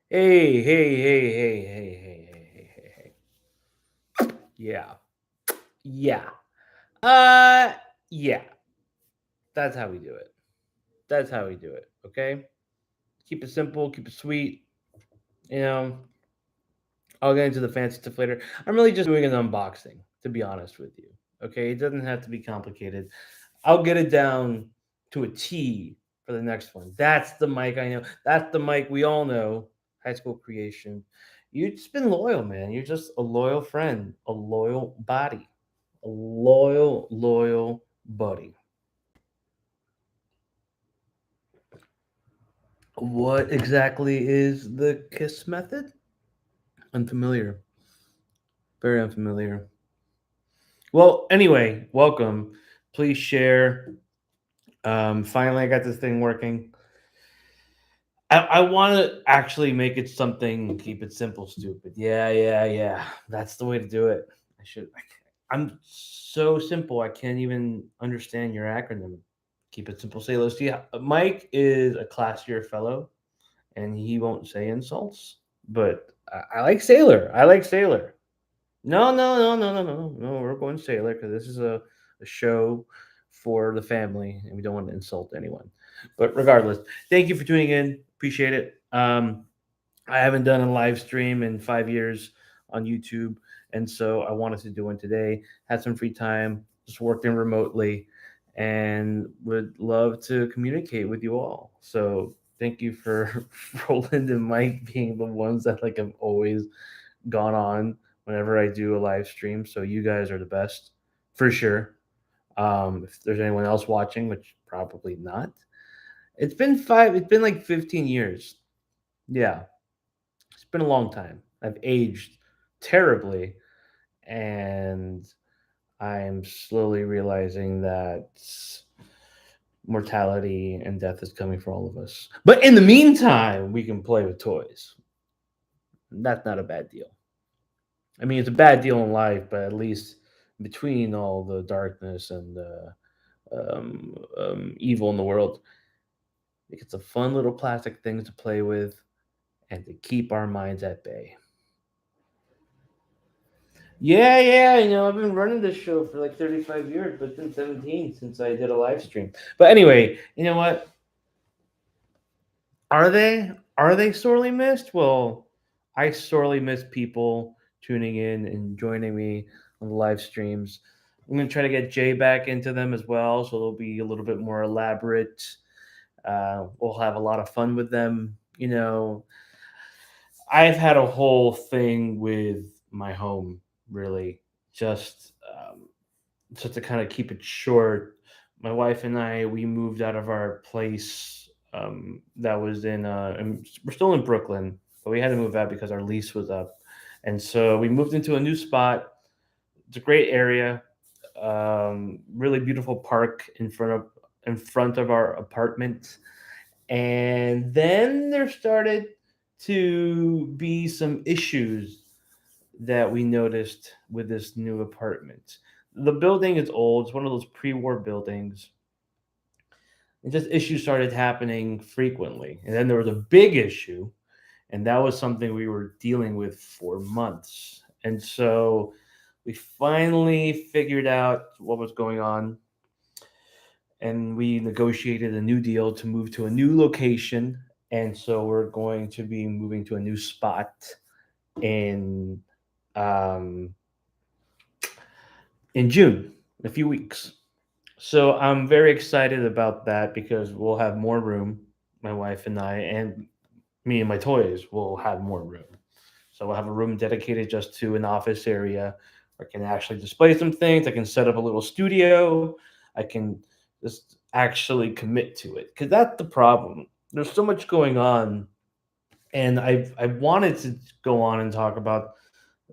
Hey, hey, hey, hey, hey, hey, hey, hey, hey, hey. Yeah. Yeah. Uh yeah. That's how we do it. That's how we do it. Okay? Keep it simple, keep it sweet. You know, I'll get into the fancy stuff later. I'm really just doing an unboxing, to be honest with you. Okay? It doesn't have to be complicated. I'll get it down to a T for the next one. That's the mic I know. That's the mic we all know. High school creation. You've just been loyal, man. You're just a loyal friend, a loyal body, a loyal buddy. What exactly is the kiss method? Unfamiliar. Very unfamiliar. Well, anyway, welcome. Please share. Finally, I got this thing working. I want to actually make it something, keep it simple, stupid. Yeah, yeah, yeah. That's the way to do it. I should. I'm so simple. I can't even understand your acronym. Keep it simple. Say let's see. Mike is a classier fellow, and he won't say insults. But I like Sailor. I like Sailor. No, no, no, no, no, no, no. We're going Sailor because this is a show for the family, and we don't want to insult anyone. But regardless, thank you for tuning in. Appreciate it. I haven't done a live stream in 5 years on YouTube, and so I wanted to do one today. Had some free time, just working remotely, and would love to communicate with you all. So thank you for Roland and Mike being the ones that like have always gone on whenever I do a live stream. So you guys are the best for sure. If there's anyone else watching, which probably not, it's been five. It's been like 15 years. Yeah, it's been a long time. I've aged terribly, and I'm slowly realizing that mortality and death is coming for all of us. But in the meantime, we can play with toys. That's not a bad deal. I mean, it's a bad deal in life, but at least between all the darkness and evil in the world, it's a fun little plastic things to play with and to keep our minds at bay. Yeah, yeah, I've been running this show for like 35 years, but it's been 17 since I did a live stream. But anyway, you know what? Are they sorely missed? Well, I sorely miss people tuning in and joining me on the live streams. I'm gonna try to get Jay back into them as well, so they'll be a little bit more elaborate. We'll have a lot of fun with them. I've had a whole thing with my home, really, just just to kind of keep it short. My wife and I, we moved out of our place that was and we're still in Brooklyn, but we had to move out because our lease was up, and so we moved into a new spot. It's a great area, really beautiful park in front of our apartment, and then there started to be some issues that we noticed with this new apartment. The building is old. It's one of those pre-war buildings. And just issues started happening frequently. And then there was a big issue, and that was something we were dealing with for months. And so we finally figured out what was going on, and we negotiated a new deal to move to a new location. And so we're going to be moving to a new spot in um, in June, in a few weeks. So I'm very excited about that because we'll have more room. My wife and I, and me and my toys will have more room. So we'll have a room dedicated just to an office area where I can actually display some things. I can set up a little studio. I can just actually commit to it because that's the problem. There's so much going on, and I wanted to go on and talk about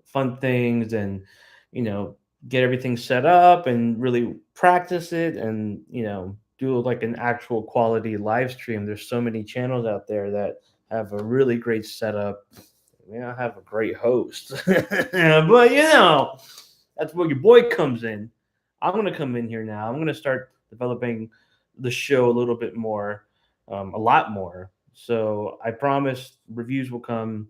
fun things and get everything set up and really practice it and do like an actual quality live stream. There's so many channels out there that have a really great setup. I have a great host. But that's where your boy comes in. I'm gonna come in here now. I'm gonna start developing the show a little bit more, a lot more. So I promise reviews will come,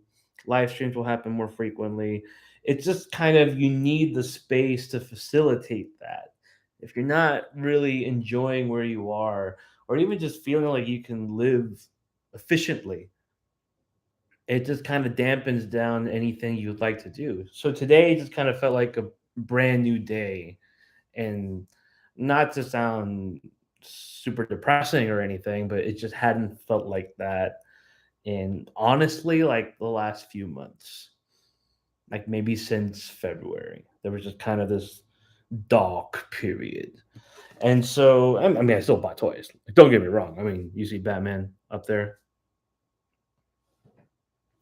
live streams will happen more frequently. It's just kind of you need the space to facilitate that. If you're not really enjoying where you are, or even just feeling like you can live efficiently, it just kind of dampens down anything you'd like to do. So today just kind of felt like a brand new day. And not to sound super depressing or anything, but it just hadn't felt like that in honestly like the last few months. Like maybe since February. There was just kind of this dark period. And so I mean I still buy toys. Like, don't get me wrong. I mean, you see Batman up there.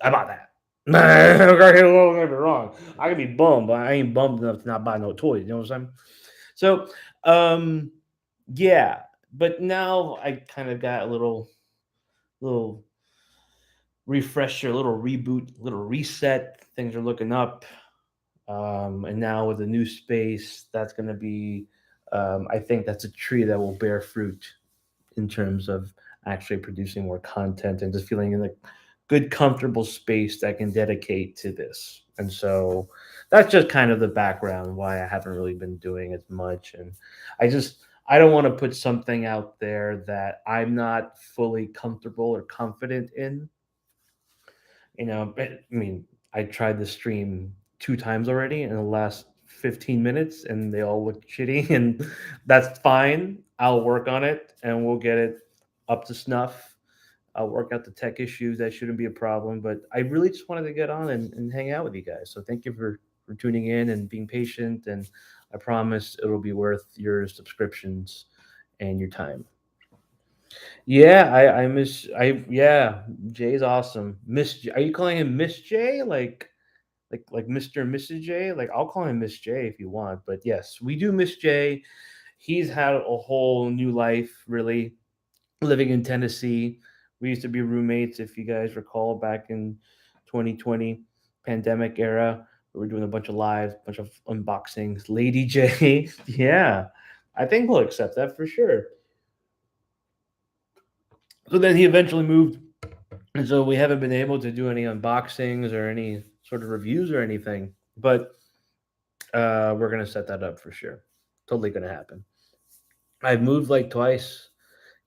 I bought that. Don't get me wrong. I can be bummed, but I ain't bummed enough to not buy no toys. You know what I'm saying? So, um, yeah, but now I kind of got a little refresher, a little reboot, a little reset. Things are looking up, and now with the new space, that's going to be. I think that's a tree that will bear fruit in terms of actually producing more content and just feeling in a good, comfortable space that I can dedicate to this. And so that's just kind of the background why I haven't really been doing as much. And I don't want to put something out there that I'm not fully comfortable or confident in. But, I mean, I tried the stream 2 times already in the last 15 minutes and they all look shitty, and that's fine. I'll work on it and we'll get it up to snuff. I'll work out the tech issues. That shouldn't be a problem. But I really just wanted to get on and hang out with you guys. So thank you for tuning in and being patient. And I promise it'll be worth your subscriptions and your time. Yeah, I miss I yeah, Jay's awesome. Are you calling him Miss J? Like Mr. and Mrs. J? Like I'll call him Miss J if you want. But yes, we do miss J. He's had a whole new life, really, living in Tennessee. We used to be roommates, if you guys recall, back in 2020 pandemic era. We were doing a bunch of lives, bunch of unboxings. Lady J, yeah, I think we'll accept that for sure. So then he eventually moved, and so we haven't been able to do any unboxings or any sort of reviews or anything. But we're gonna set that up for sure. Totally gonna happen. I've moved like twice.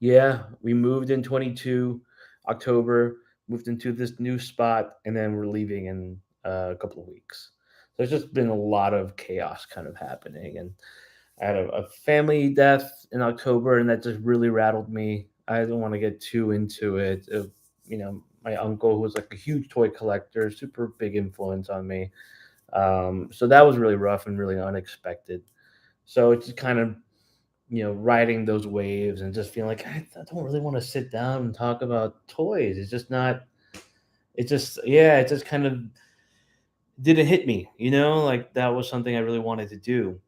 Yeah, we moved in 22 October, moved into this new spot, and then we're leaving in a couple of weeks. So it's just been a lot of chaos kind of happening. And I had a family death in October, and that just really rattled me. I don't want to get too into it. My uncle, who was like a huge toy collector, super big influence on me. So that was really rough and really unexpected. So it's just kind of riding those waves and just feeling like I don't really want to sit down and talk about toys. It's just not. It just yeah, it just kind of didn't hit me. Like that was something I really wanted to do.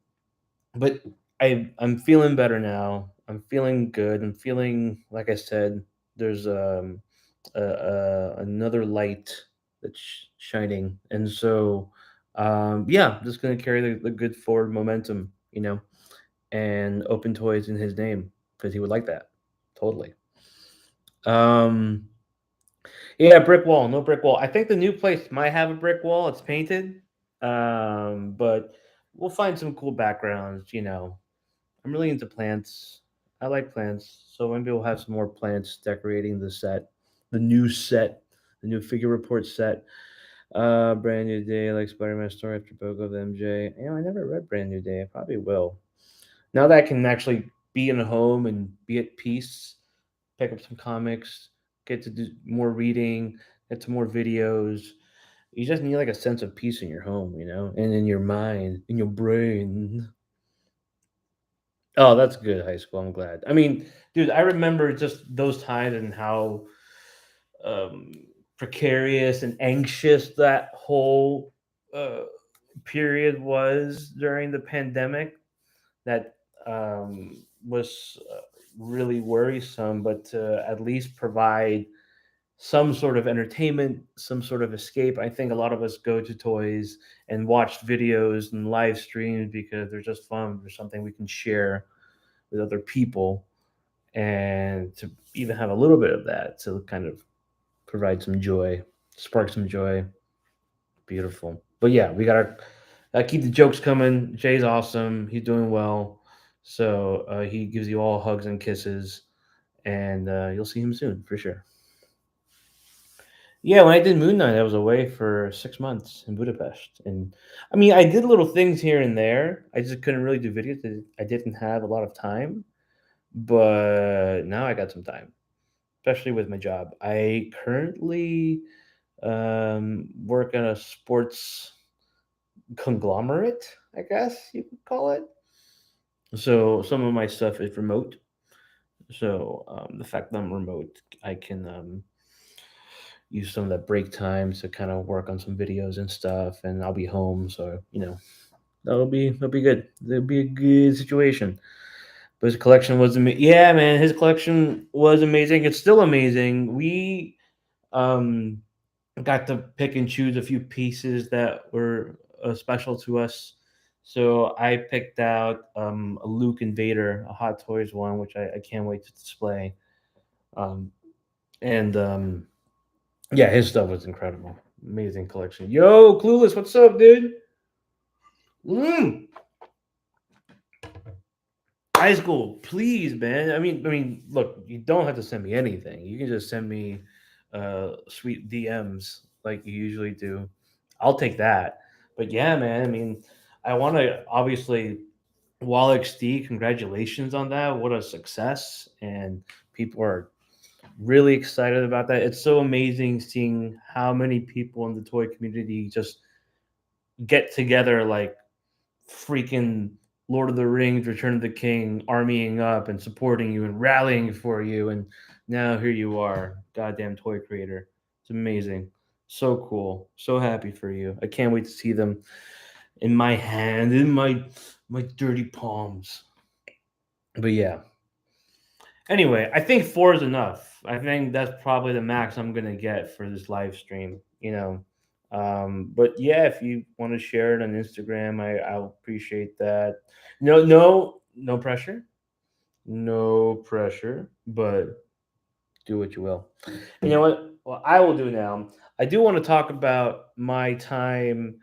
But I'm feeling better now. I'm feeling good. I'm feeling like I said. There's another light that's shining, and so yeah, I'm just gonna carry the good forward momentum. And open toys in his name because he would like that. Totally. Um, yeah, brick wall, no brick wall. I think the new place might have a brick wall. It's painted, but we'll find some cool backgrounds. I'm really into plants. I like plants, so maybe we'll have some more plants decorating the set, the new set, the new figure report set. Brand new day, like Spider-Man story after book of MJ. I never read Brand New Day. I probably will. Now that I can actually be in a home and be at peace, pick up some comics, get to do more reading, get to more videos. You just need like a sense of peace in your home, and in your mind, in your brain. Oh, that's good, high school. I'm glad. I mean, dude, I remember just those times and how um, precarious and anxious that whole uh, period was during the pandemic. That was really worrisome, but to at least provide some sort of entertainment, some sort of escape. I think a lot of us go to toys and watch videos and live streams because they're just fun. There's something we can share with other people, and to even have a little bit of that to kind of provide some joy, spark some joy. Beautiful. But yeah, we gotta keep the jokes coming. Jay's awesome. He's doing well. So he gives you all hugs and kisses, and you'll see him soon for sure. Yeah, when I did Moon Knight, I was away for 6 months in Budapest, and I mean, I did little things here and there. I just couldn't really do videos. I didn't have a lot of time, but now I got some time, especially with my job. I currently work at a sports conglomerate, I guess you could call it. So some of my stuff is remote. So the fact that I'm remote, I can use some of that break time to kind of work on some videos and stuff, and I'll be home. So that'll be good. That'll be a good situation. But his collection was yeah, man. His collection was amazing. It's still amazing. We um got to pick and choose a few pieces that were special to us. So I picked out a Luke and Vader, a Hot Toys one, which I can't wait to display. Um, and yeah, his stuff was incredible. Amazing collection. Yo, Clueless, what's up, dude? Mm, high school, please, man. I mean, look, you don't have to send me anything. You can just send me sweet DMs like you usually do. I'll take that. But yeah, man. I mean, I want to obviously Wall XD. Congratulations on that. What a success! And people are really excited about that. It's so amazing seeing how many people in the toy community just get together like freaking Lord of the Rings, Return of the King, armying up and supporting you and rallying for you. And now here you are, goddamn toy creator. It's amazing. So cool. So happy for you. I can't wait to see them in my hand, in my dirty palms. But yeah. Anyway, I think four is enough. I think that's probably the max I'm gonna get for this live stream. But yeah, if you want to share it on Instagram, I'll appreciate that. No pressure, no pressure. But do what you will. And you know what? Well, I will do now. I do want to talk about my time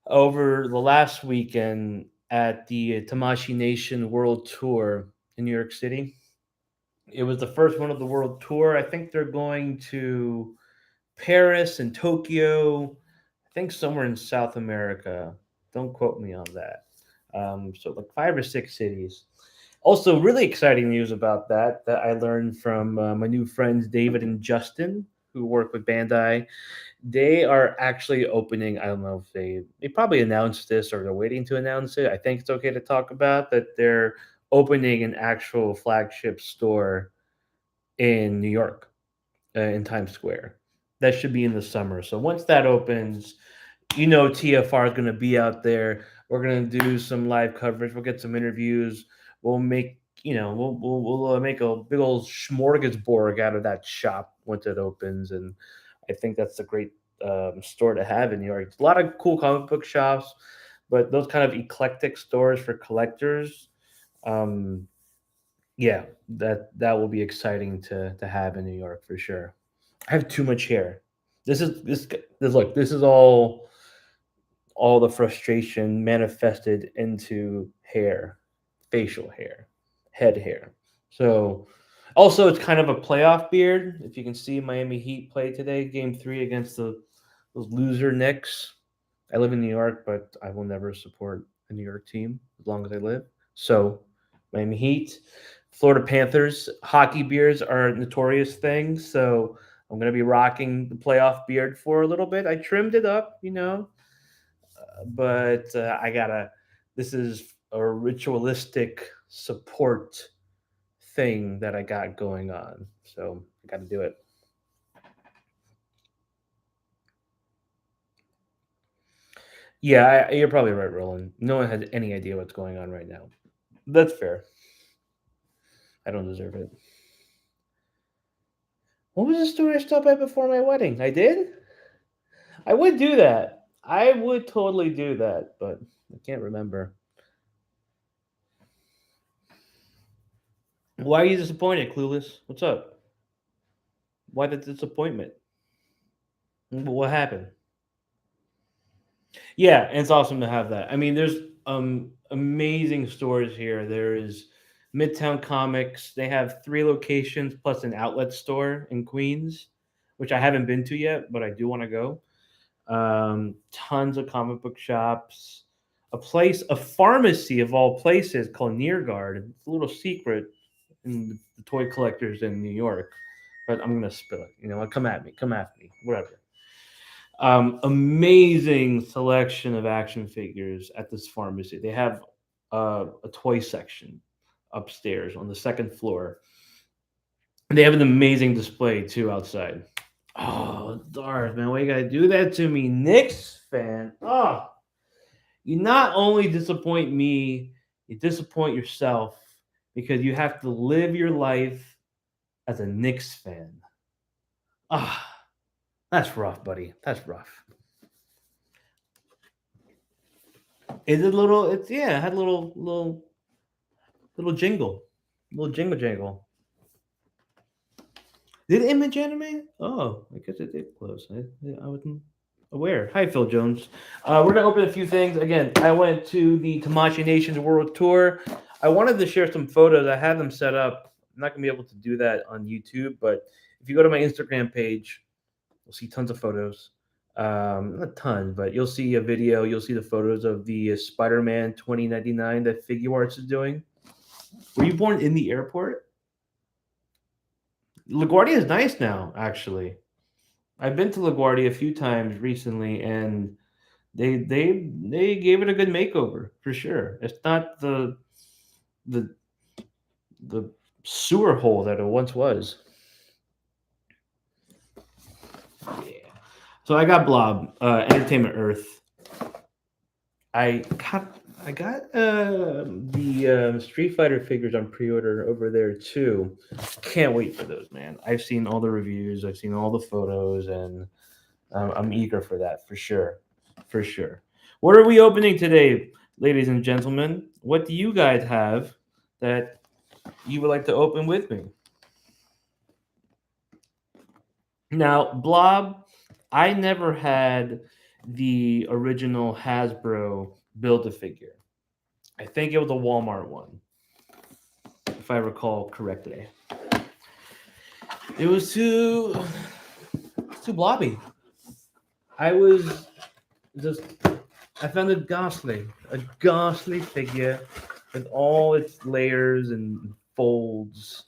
over the last weekend at the Tamashi Nation World Tour in New York City. It was the first one of the world tour. I think they're going to Paris and Tokyo. I think somewhere in South America. Don't quote me on that. So like 5 or 6 cities. Also, really exciting news about that I learned from my new friends David and Justin, who work with Bandai. They are actually opening. I don't know if they probably announced this or they're waiting to announce it. I think it's okay to talk about that. They're opening an actual flagship store in New York, in Times Square. That should be in the summer. So once that opens, TFR is going to be out there. We're going to do some live coverage. We'll get some interviews. We'll make we'll make a big old smorgasbord out of that shop once it opens, and I think that's a great store to have in New York. A lot of cool comic book shops, but those kind of eclectic stores for collectors. Um, yeah, that will be exciting to have in New York for sure. I have too much hair. This look. This is all the frustration manifested into hair, facial hair, head hair. So, also it's kind of a playoff beard. If you can see, Miami Heat play today, Game 3 against those loser Knicks. I live in New York, but I will never support a New York team as long as I live. So, Miami Heat, Florida Panthers, hockey beards are notorious things. So, I'm going to be rocking the playoff beard for a little bit. I trimmed it up, but I gotta. This is a ritualistic support thing that I got going on, so I got to do it. Yeah, you're probably right, Roland. No one has any idea what's going on right now. That's fair. I don't deserve it. What was the store I stopped at before my wedding? I did. I would do that. I would totally do that, but I can't remember. Why are you disappointed, Clueless? What's up? Why the disappointment? What happened? Yeah, and it's awesome to have that. I mean, there's amazing stores here. There is Midtown Comics. They have 3 locations plus an outlet store in Queens, which I haven't been to yet, but I do want to go. Tons of comic book shops. A pharmacy of all places called Near Guard. It's a little secret in the toy collectors in New York, but I'm gonna spill it. You know, come at me, whatever. Amazing selection of action figures at this pharmacy. They have a toy section upstairs on the second floor. They have an amazing display too outside. Oh, Darth, man, why you gotta do that to me, Knicks fan? Oh, you not only disappoint me, you disappoint yourself because you have to live your life as a Knicks fan. Ah, that's rough, buddy. That's rough. Is it a little? It's yeah. It had a little jingle, little jingle jangle. Did Image Anime? Oh, I guess it did close. I wasn't aware. Hi, Phil Jones. We're gonna open a few things again. I went to the Tamashi Nations World Tour. I wanted to share some photos. I have them set up. I'm not gonna be able to do that on YouTube, but if you go to my Instagram page, you'll see tons of photos. Not tons, but you'll see a video. You'll see the photos of the Spider-Man 2099 that Figure Arts is doing. Were you born in the airport? LaGuardia is nice now, actually. I've been to LaGuardia a few times recently, and they gave it a good makeover for sure. It's not the the sewer hole that it once was. Yeah. So I got Blob, Entertainment Earth. I got the Street Fighter figures on pre-order over there too. Can't wait for those, man. I've seen all the reviews, I've seen all the photos, and I'm eager for that for sure, for sure. What are we opening today, ladies and gentlemen? What do you guys have that you would like to open with me? Now, Blob, I never had the original Hasbro Build-A-Figure. I think it was a Walmart one, if I recall correctly. It was too blobby. I was just I found it a ghastly figure with all its layers and folds.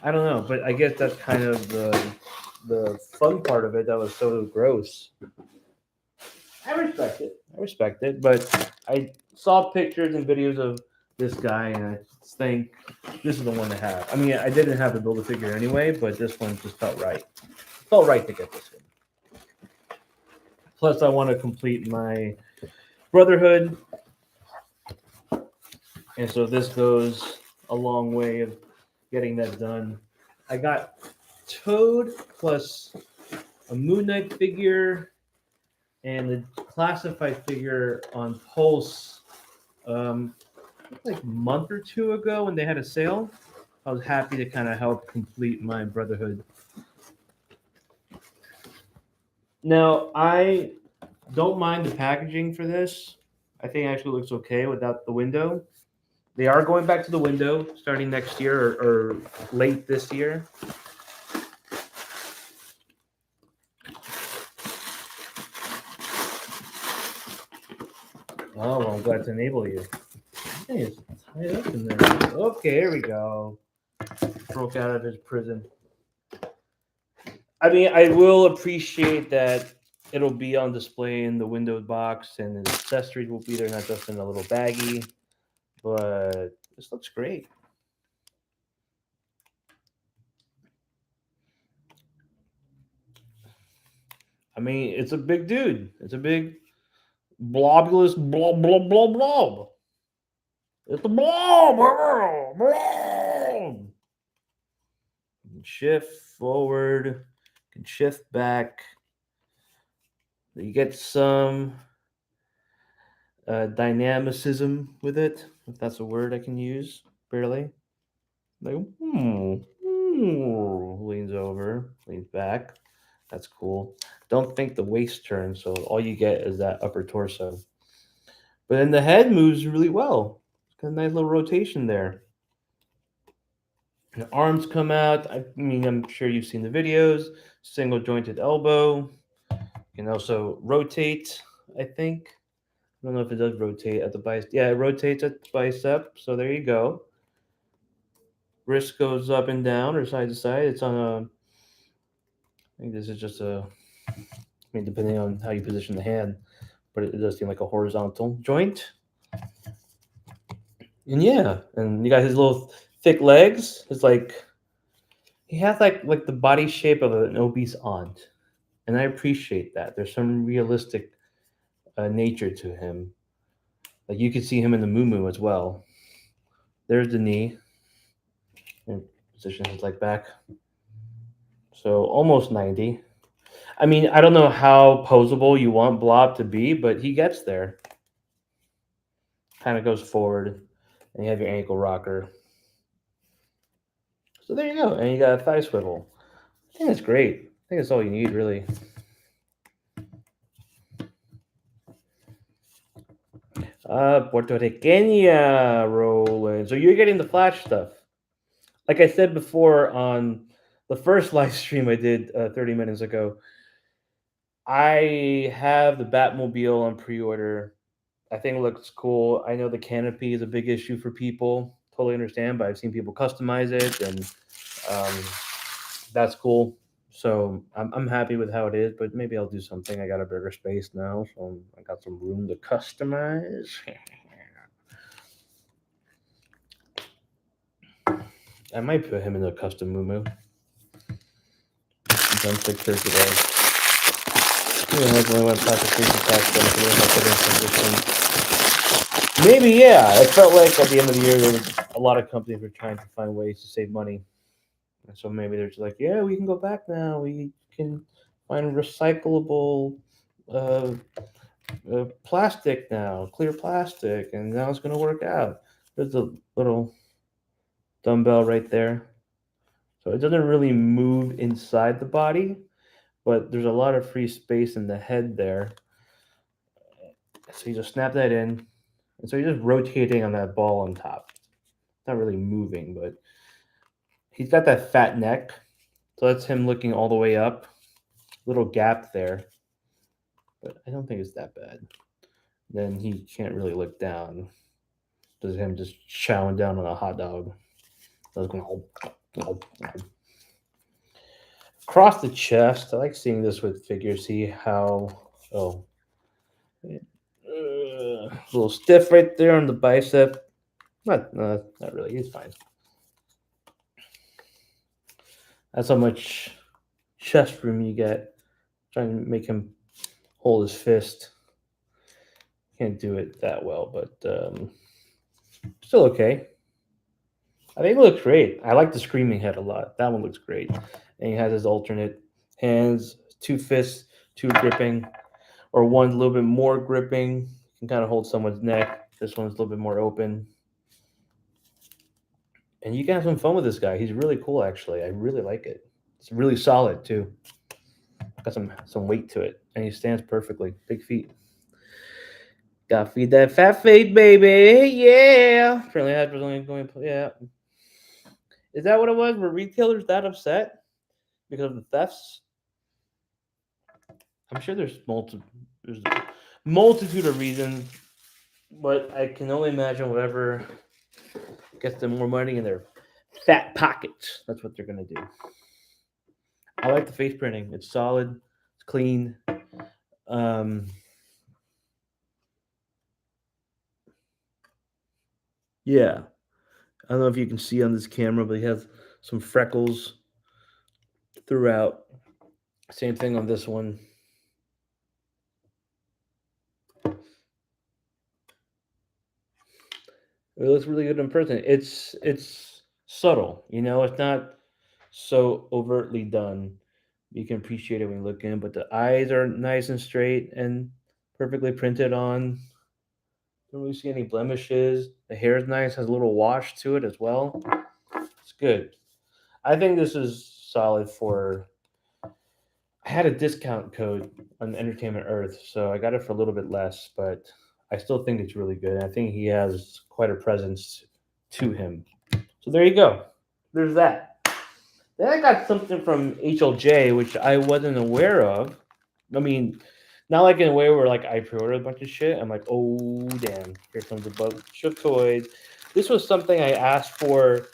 I don't know, but I guess that's kind of the fun part of it that was so gross. I respect it. I respect it, but I saw pictures and videos of this guy, and I just think this is the one to have. I mean, I didn't have the build a figure anyway, but this one just felt right. Felt right to get this one. Plus, I want to complete my Brotherhood, and so this goes a long way of getting that done. I got Toad plus a Moon Knight figure and the classified figure on Pulse like a month or two ago when they had a sale. I was happy to kind of help complete my Brotherhood. Now, I don't mind the packaging for this. I think it actually looks okay without the window. They are going back to the window starting next year or late this year. Oh, well, I'm glad to enable you. Hey, it's tied up in there. Okay, here we go. Broke out of his prison. I mean, I will appreciate that it'll be on display in the Windows box and the accessories will be there, not just in a little baggie. But this looks great. I mean, it's a big dude. It's a big blobulous blob. It's a blob. Blob. Shift forward, can shift back. You get some dynamicism with it, if that's a word I can use, barely. Like, leans over, leans back. That's cool. Don't think the waist turns, so all you get is that upper torso. But then the head moves really well. It's got a nice little rotation there. The arms come out. I mean, I'm sure you've seen the videos. Single jointed elbow. You can also rotate, I think. I don't know if it does rotate at the bicep. Yeah, it rotates at the bicep. So there you go. Wrist goes up and down or side to side. It's on a, I think this is just a, I mean, depending on how you position the hand, but it does seem like a horizontal joint. And yeah, and you got his little thick legs. It's like he has like the body shape of an obese aunt, and I appreciate that. There's some realistic nature to him. Like you could see him in the moo as well. There's the knee, and position his leg back. So almost 90. I mean, I don't know how posable you want Blob to be, but he gets there. Kind of goes forward, and you have your ankle rocker. So there you go, and you got a thigh swivel. I think that's great. I think that's all you need, really. Puerto Riqueña rolling. So you're getting the Flash stuff. Like I said before on the first live stream I did 30 minutes ago, I have the Batmobile on pre-order. I think it looks cool. I know the canopy is a big issue for people. Totally understand, but I've seen people customize it, and um, that's cool. So I'm happy with how it is, but maybe I'll do something. I got a bigger space now, so I got some room to customize. I might put him in a custom moo. Done pictures today. Yeah, I only went past the safety tax benefit if I put in some Maybe, yeah. It felt like at the end of the year, there was a lot of companies were trying to find ways to save money. And so maybe they're just like, yeah, we can go back now. We can find recyclable uh, plastic now, clear plastic, and now it's going to work out. There's a little dumbbell right there. So it doesn't really move inside the body, but there's a lot of free space in the head there. So you just snap that in. And so you're just rotating on that ball on top. It's not really moving, but he's got that fat neck. So that's him looking all the way up. Little gap there. But I don't think it's that bad. Then he can't really look down. There's him just chowing down on a hot dog. So going, across the chest. I like seeing this with figures. See how a little stiff right there on the bicep. Not really. He's fine. That's how much chest room you get. Trying to make him hold his fist. Can't do it that well, but still okay. I think it looks great. I like the screaming head a lot. That one looks great. And he has his alternate hands, two fists, two gripping, or one's a little bit more gripping. You can kind of hold someone's neck. This one's a little bit more open. And you can have some fun with this guy. He's really cool, actually. I really like it. It's really solid too. Got some weight to it, and he stands perfectly. Big feet. Got to feed that fat feet, baby. Yeah. Apparently, I was only going. Yeah. Is that what it was? Were retailers that upset because of the thefts? I'm sure there's a multitude of reasons, but I can only imagine whatever gets them more money in their fat pockets. That's what they're gonna do. I like the face printing. It's solid. It's clean. Um, yeah. I don't know if you can see on this camera, but he has some freckles throughout. Same thing on this one. It looks really good in person. It's subtle, you know. It's not so overtly done. You can appreciate it when you look in, but the eyes are nice and straight and perfectly printed on. Don't really see any blemishes. The hair is nice, has a little wash to it as well. It's good. I think this is solid for. I had a discount code on Entertainment Earth, so I got it for a little bit less, but I still think it's really good. I think he has quite a presence to him. So there you go. There's that. Then I got something from HLJ, which I wasn't aware of. I mean, not like in a way where like I pre-ordered a bunch of shit. I'm like, oh damn, here comes a bunch of toys. This was something I asked for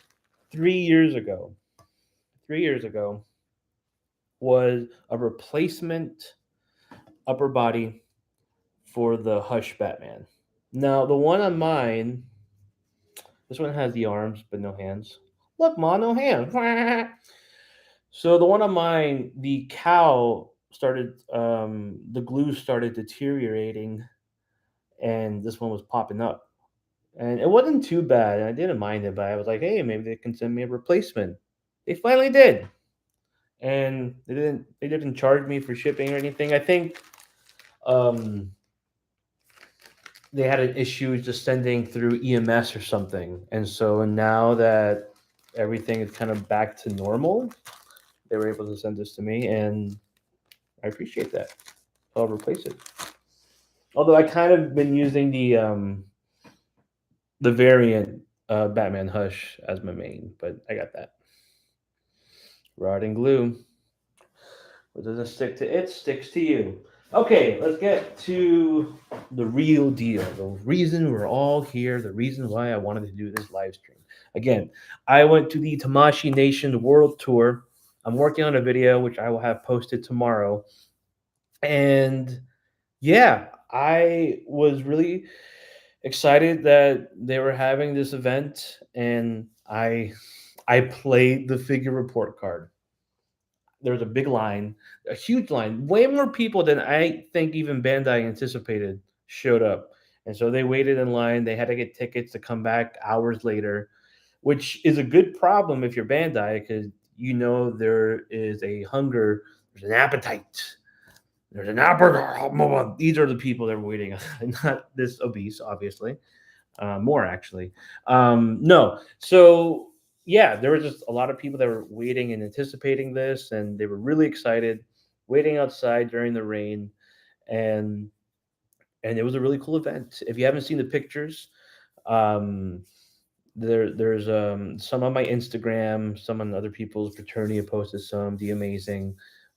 3 years ago. 3 years ago was a replacement upper body for the Hush Batman. Now the one on mine, this one has the arms but no hands. Look, ma, no hands. So the one on mine, the cow started, the glue started deteriorating, and this one was popping up. And it wasn't too bad. And I didn't mind it, but I was like, hey, maybe they can send me a replacement. They finally did, and they didn't charge me for shipping or anything. I think um, they had an issue just sending through EMS or something, and so now that everything is kind of back to normal, they were able to send this to me, and I appreciate that. I'll replace it. Although I kind of been using the variant Batman Hush as my main, but I got that. Rod and glue. What doesn't stick to it sticks to you. Okay, let's get to the real deal. The reason we're all here, the reason why I wanted to do this live stream. Again, I went to the Tamashi Nation World Tour. I'm working on a video which I will have posted tomorrow. And yeah, I was really excited that they were having this event, and I played the figure report card. There was a big line, a huge line, way more people than I think even Bandai anticipated showed up. And so they waited in line. They had to get tickets to come back hours later, which is a good problem if you're Bandai because you know there is a hunger, there's an appetite. There's an appetite. These are the people that were waiting, not this obese, obviously. More actually. No, so yeah, there were just a lot of people that were waiting and anticipating this, and they were really excited, waiting outside during the rain, and and it was a really cool event. If you haven't seen the pictures, um, there's some on my Instagram, some on other people's fraternity have posted some. The Amazing,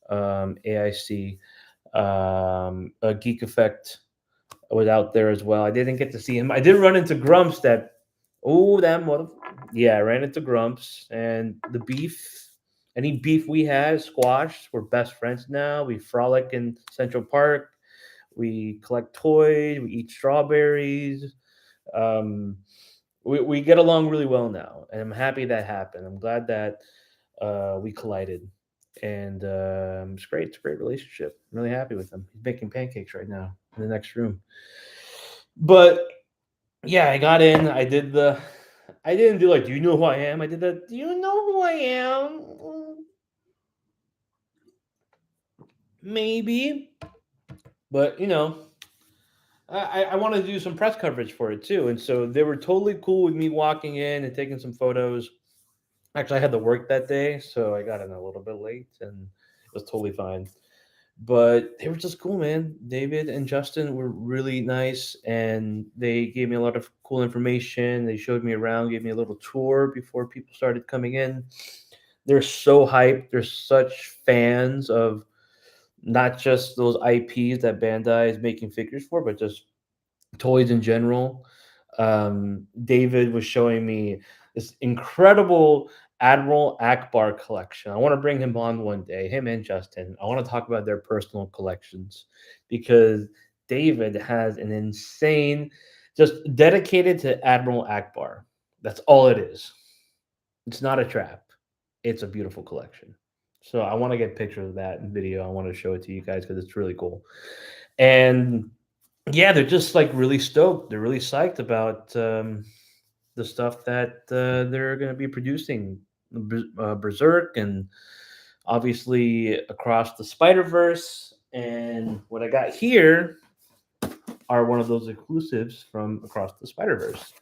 AIC, a Geek Effect was out there as well. I didn't get to see him. I did run into Grumps. That mother. Yeah, I ran into Grumps and the beef. Any beef we had squashed. We're best friends now. We frolic in Central Park. We collect toys. We eat strawberries. Um, we get along really well now, and I'm happy that happened. I'm glad that we collided, and it's great. It's a great relationship. I'm really happy with him. He's making pancakes right now in the next room. But yeah, I got in. I did the. I didn't do like, do you know who I am? I did the, do you know who I am? Maybe, but I want to do some press coverage for it too, and so they were totally cool with me walking in and taking some photos. Actually, I had to work that day, so I got in a little bit late, and it was totally fine. But they were just cool, man. David and Justin were really nice, and they gave me a lot of cool information. They showed me around, gave me a little tour before people started coming in. They're so hyped. They're such fans of not just those IPs that Bandai is making figures for, but just toys in general. David was showing me this incredible Admiral Akbar collection. I want to bring him on one day, him and Justin. I want to talk about their personal collections because David has an insane, just dedicated to Admiral Akbar. That's all it is. It's not a trap. It's a beautiful collection. So I want to get pictures of that in video. I want to show it to you guys because it's really cool. And yeah, they're just like really stoked. They're really psyched about the stuff that they're going to be producing, Berserk, and obviously across the Spider Verse. And what I got here are one of those exclusives from across the Spider Verse.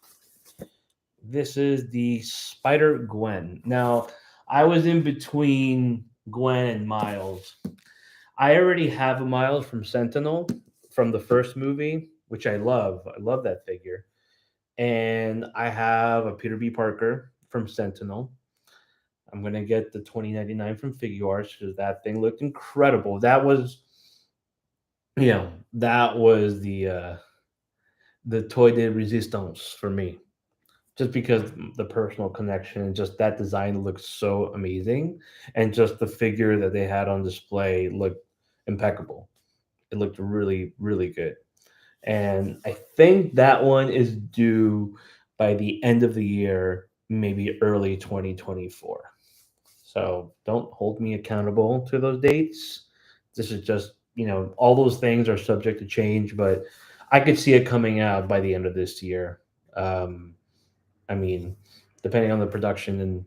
This is the Spider-Gwen. Now, I was in between Gwen and Miles. I already have a Miles from Sentinel from the first movie, which I love. I love that figure. And I have a Peter B. Parker from Sentinel. I'm gonna get the 2099 from Figuarts because that thing looked incredible. That was, that was the toy de resistance for me, just because the personal connection and just that design looked so amazing, and just the figure that they had on display looked impeccable. It looked really, really good. And I think that one is due by the end of the year, maybe early 2024. So don't hold me accountable to those dates. This is just, all those things are subject to change, but I could see it coming out by the end of this year. Um, I mean, depending on the production and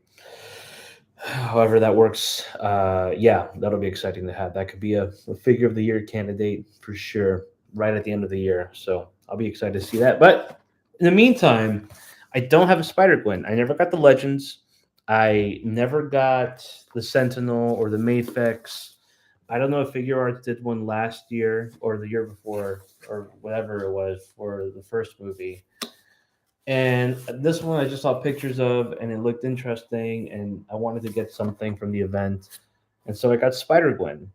however that works, yeah, that'll be exciting to have. That could be a figure of the year candidate for sure, right at the end of the year. So I'll be excited to see that. But in the meantime, I don't have a Spider Gwen. I never got the Legends. I never got the Sentinel or the Mafex. I don't know if Figure Arts did one last year or the year before or whatever it was for the first movie. And this one I just saw pictures of, and it looked interesting, and I wanted to get something from the event, and so I got Spider Gwen.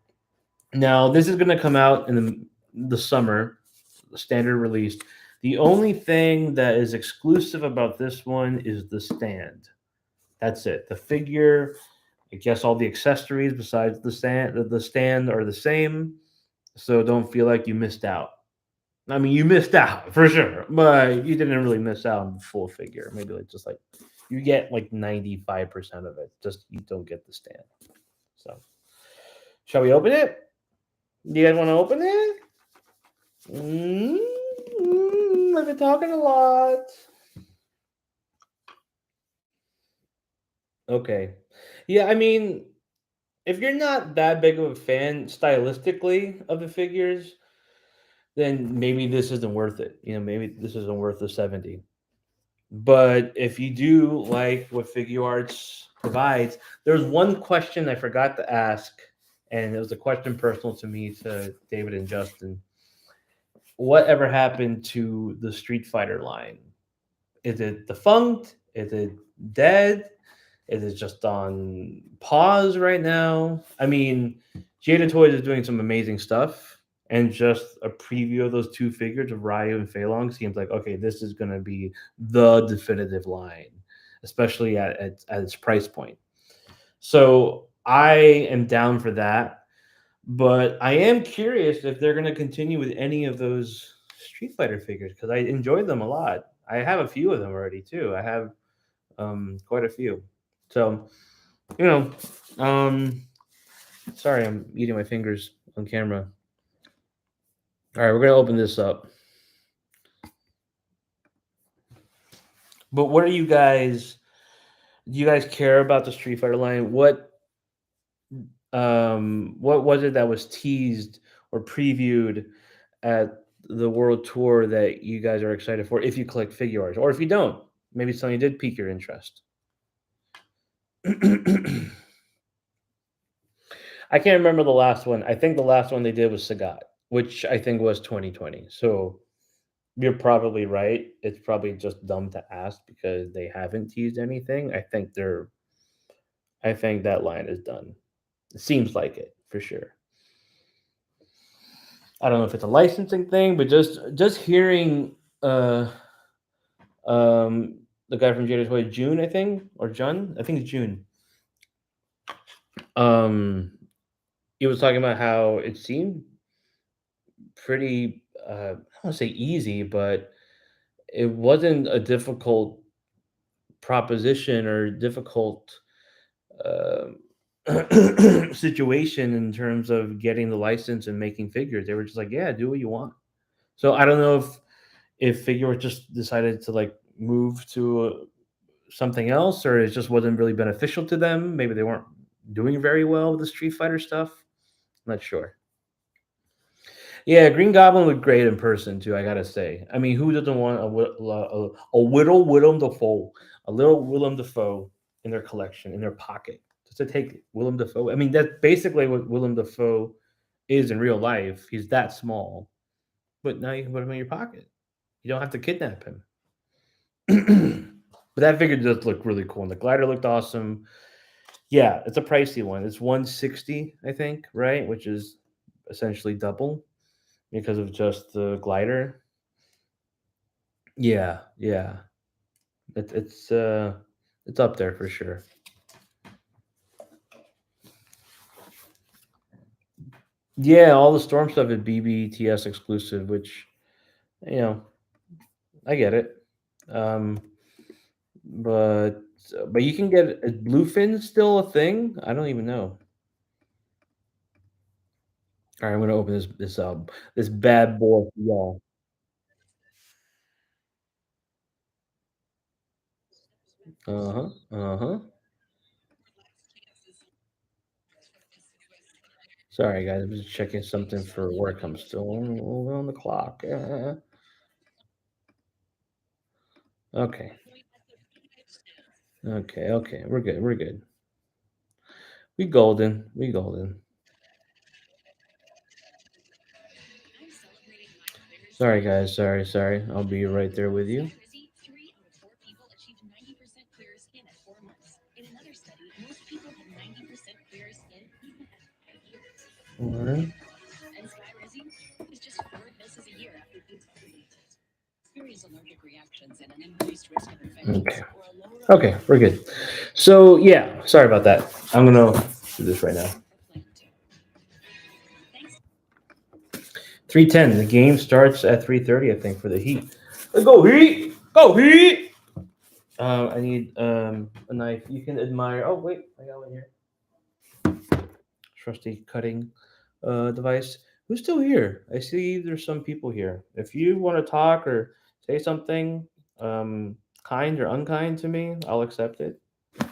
Now this is going to come out in the summer, the standard release. The only thing that is exclusive about this one is the stand. That's it. The figure, I guess, all the accessories besides the stand are the same, so don't feel like you missed out. I mean, you missed out for sure, but you didn't really miss out on the full figure. Maybe like just like you get like 95% of it. Just you don't get the stand. So, shall we open it? Do you guys want to open it? I've been talking a lot. Okay. Yeah, I mean, if you're not that big of a fan stylistically of the figures, then maybe this isn't worth it. Maybe this isn't worth the 70. But if you do like what Figure Arts provides, there's one question I forgot to ask, and it was a question personal to me, to David and Justin. Whatever happened to the Street Fighter line? Is it defunct? Is it dead? Is it just on pause right now? I mean, Jada Toys is doing some amazing stuff, and just a preview of those two figures of Ryu and Fei Long seems like, okay, this is going to be the definitive line, especially at its price point. So I am down for that, but I am curious if they're going to continue with any of those Street Fighter figures because I enjoyed them a lot. I have a few of them already too. I have quite a few. So you know, um, sorry, I'm eating my fingers on camera. All right, we're gonna open this up. But what are you guys? Do you guys care about the Street Fighter line? What was it that was teased or previewed at the World Tour that you guys are excited for? If you collect figures, or if you don't, maybe something did pique your interest. I can't remember the last one. I think the last one they did was Sagat, which I think was 2020. So you're probably right. It's probably just dumb to ask because they haven't teased anything. I think that line is done. It seems like it for sure. I don't know if it's a licensing thing, but just hearing the guy from Jada Toy, June, I think, or Jun, I think it's June. Um he was talking about how it seemed pretty I don't want to say easy, but it wasn't a difficult proposition or difficult um situation in terms of getting the license and making figures. They were just like, yeah, do what you want. So I don't know if Figure just decided to like move to something else, or it just wasn't really beneficial to them. Maybe they weren't doing very well with the Street Fighter stuff. I'm not sure. Yeah, Green Goblin looked great in person too. I gotta say. I mean, who doesn't want a little Willem Dafoe, a little Willem Dafoe in their collection, in their pocket? to take Willem Dafoe. I mean, that's basically what Willem Dafoe is in real life. He's that small, but now you can put him in your pocket. You don't have to kidnap him. But that figure does look really cool, and the glider looked awesome. Yeah, it's a pricey one. It's 160, I think, right? Which is essentially double because of just the glider. Yeah, yeah. It's up there for sure. Yeah, all the Storm stuff is BBTS exclusive, which you know I get it. Um, but you can get is bluefin still a thing? I don't even know. All right, I'm gonna open this bad boy for y'all. Uh huh. Uh huh. Sorry guys, I'm just checking something for work. I'm still on the clock. Okay. Okay. Okay. We're good. We're good. We golden. We golden. Sorry guys. Sorry. Sorry. I'll be right there with you. All right. Okay. Okay, we're good. So yeah, sorry about that. I'm gonna do this right now. 3:10. The game starts at 3:30, I think, for the Heat. Let's go Heat! Go Heat! I need a knife. You can admire. Oh wait, I got one here. Trusty cutting device. Who's still here? I see there's some people here. If you want to talk or say something, kind or unkind to me, I'll accept it.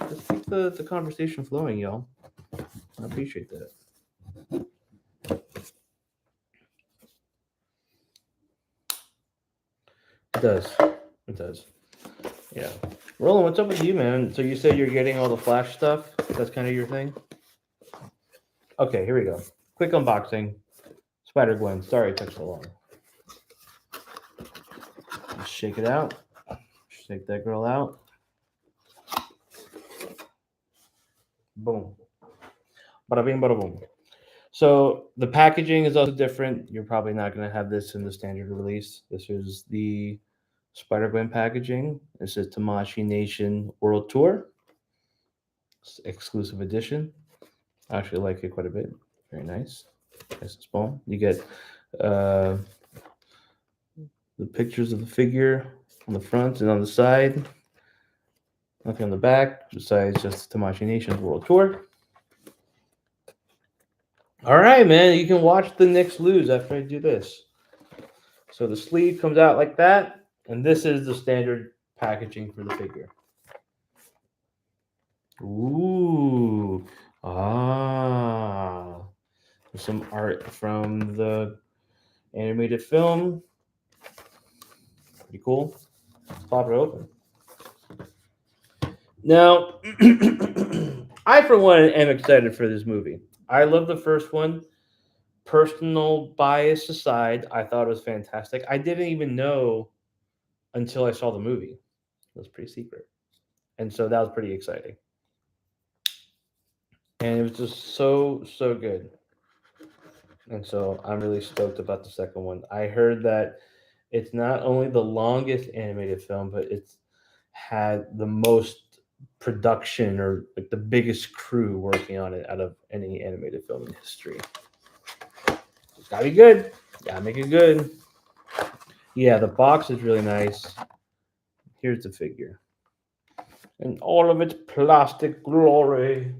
Just keep the conversation flowing, y'all. I appreciate that. It does. It does. Yeah. Roland, what's up with you, man? So you said you're getting all the Flash stuff. That's kind of your thing. Okay, here we go. Quick unboxing. Spider-Gwen. Sorry it took so long. Let's shake it out. Shake that girl out. Boom. Bada bing, bada boom. So the packaging is also different. You're probably not going to have this in the standard release. This is the Spider-Gwen packaging. This is Tamashi Nation World Tour exclusive edition. I actually like it quite a bit. Very nice. Nice and small. You get uh, the pictures of the figure on the front and on the side. Nothing on the back, besides just Tamashi Nation's World Tour. All right, man. You can watch the Knicks lose after I do this. So the sleeve comes out like that, and this is the standard packaging for the figure. Ooh, ah, there's some art from the animated film. Pretty cool. Let's pop it open. Now, I for one am excited for this movie. I love the first one. Personal bias aside, I thought it was fantastic. I didn't even know until I saw the movie. It was pretty secret. And so that was pretty exciting. And it was just so good. And so I'm really stoked about the second one. I heard that it's not only the longest animated film, but it's had the most production or like the biggest crew working on it out of any animated film in history. It's gotta be good. Gotta make it good. Yeah, the box is really nice. Here's the figure. And all of its plastic glory.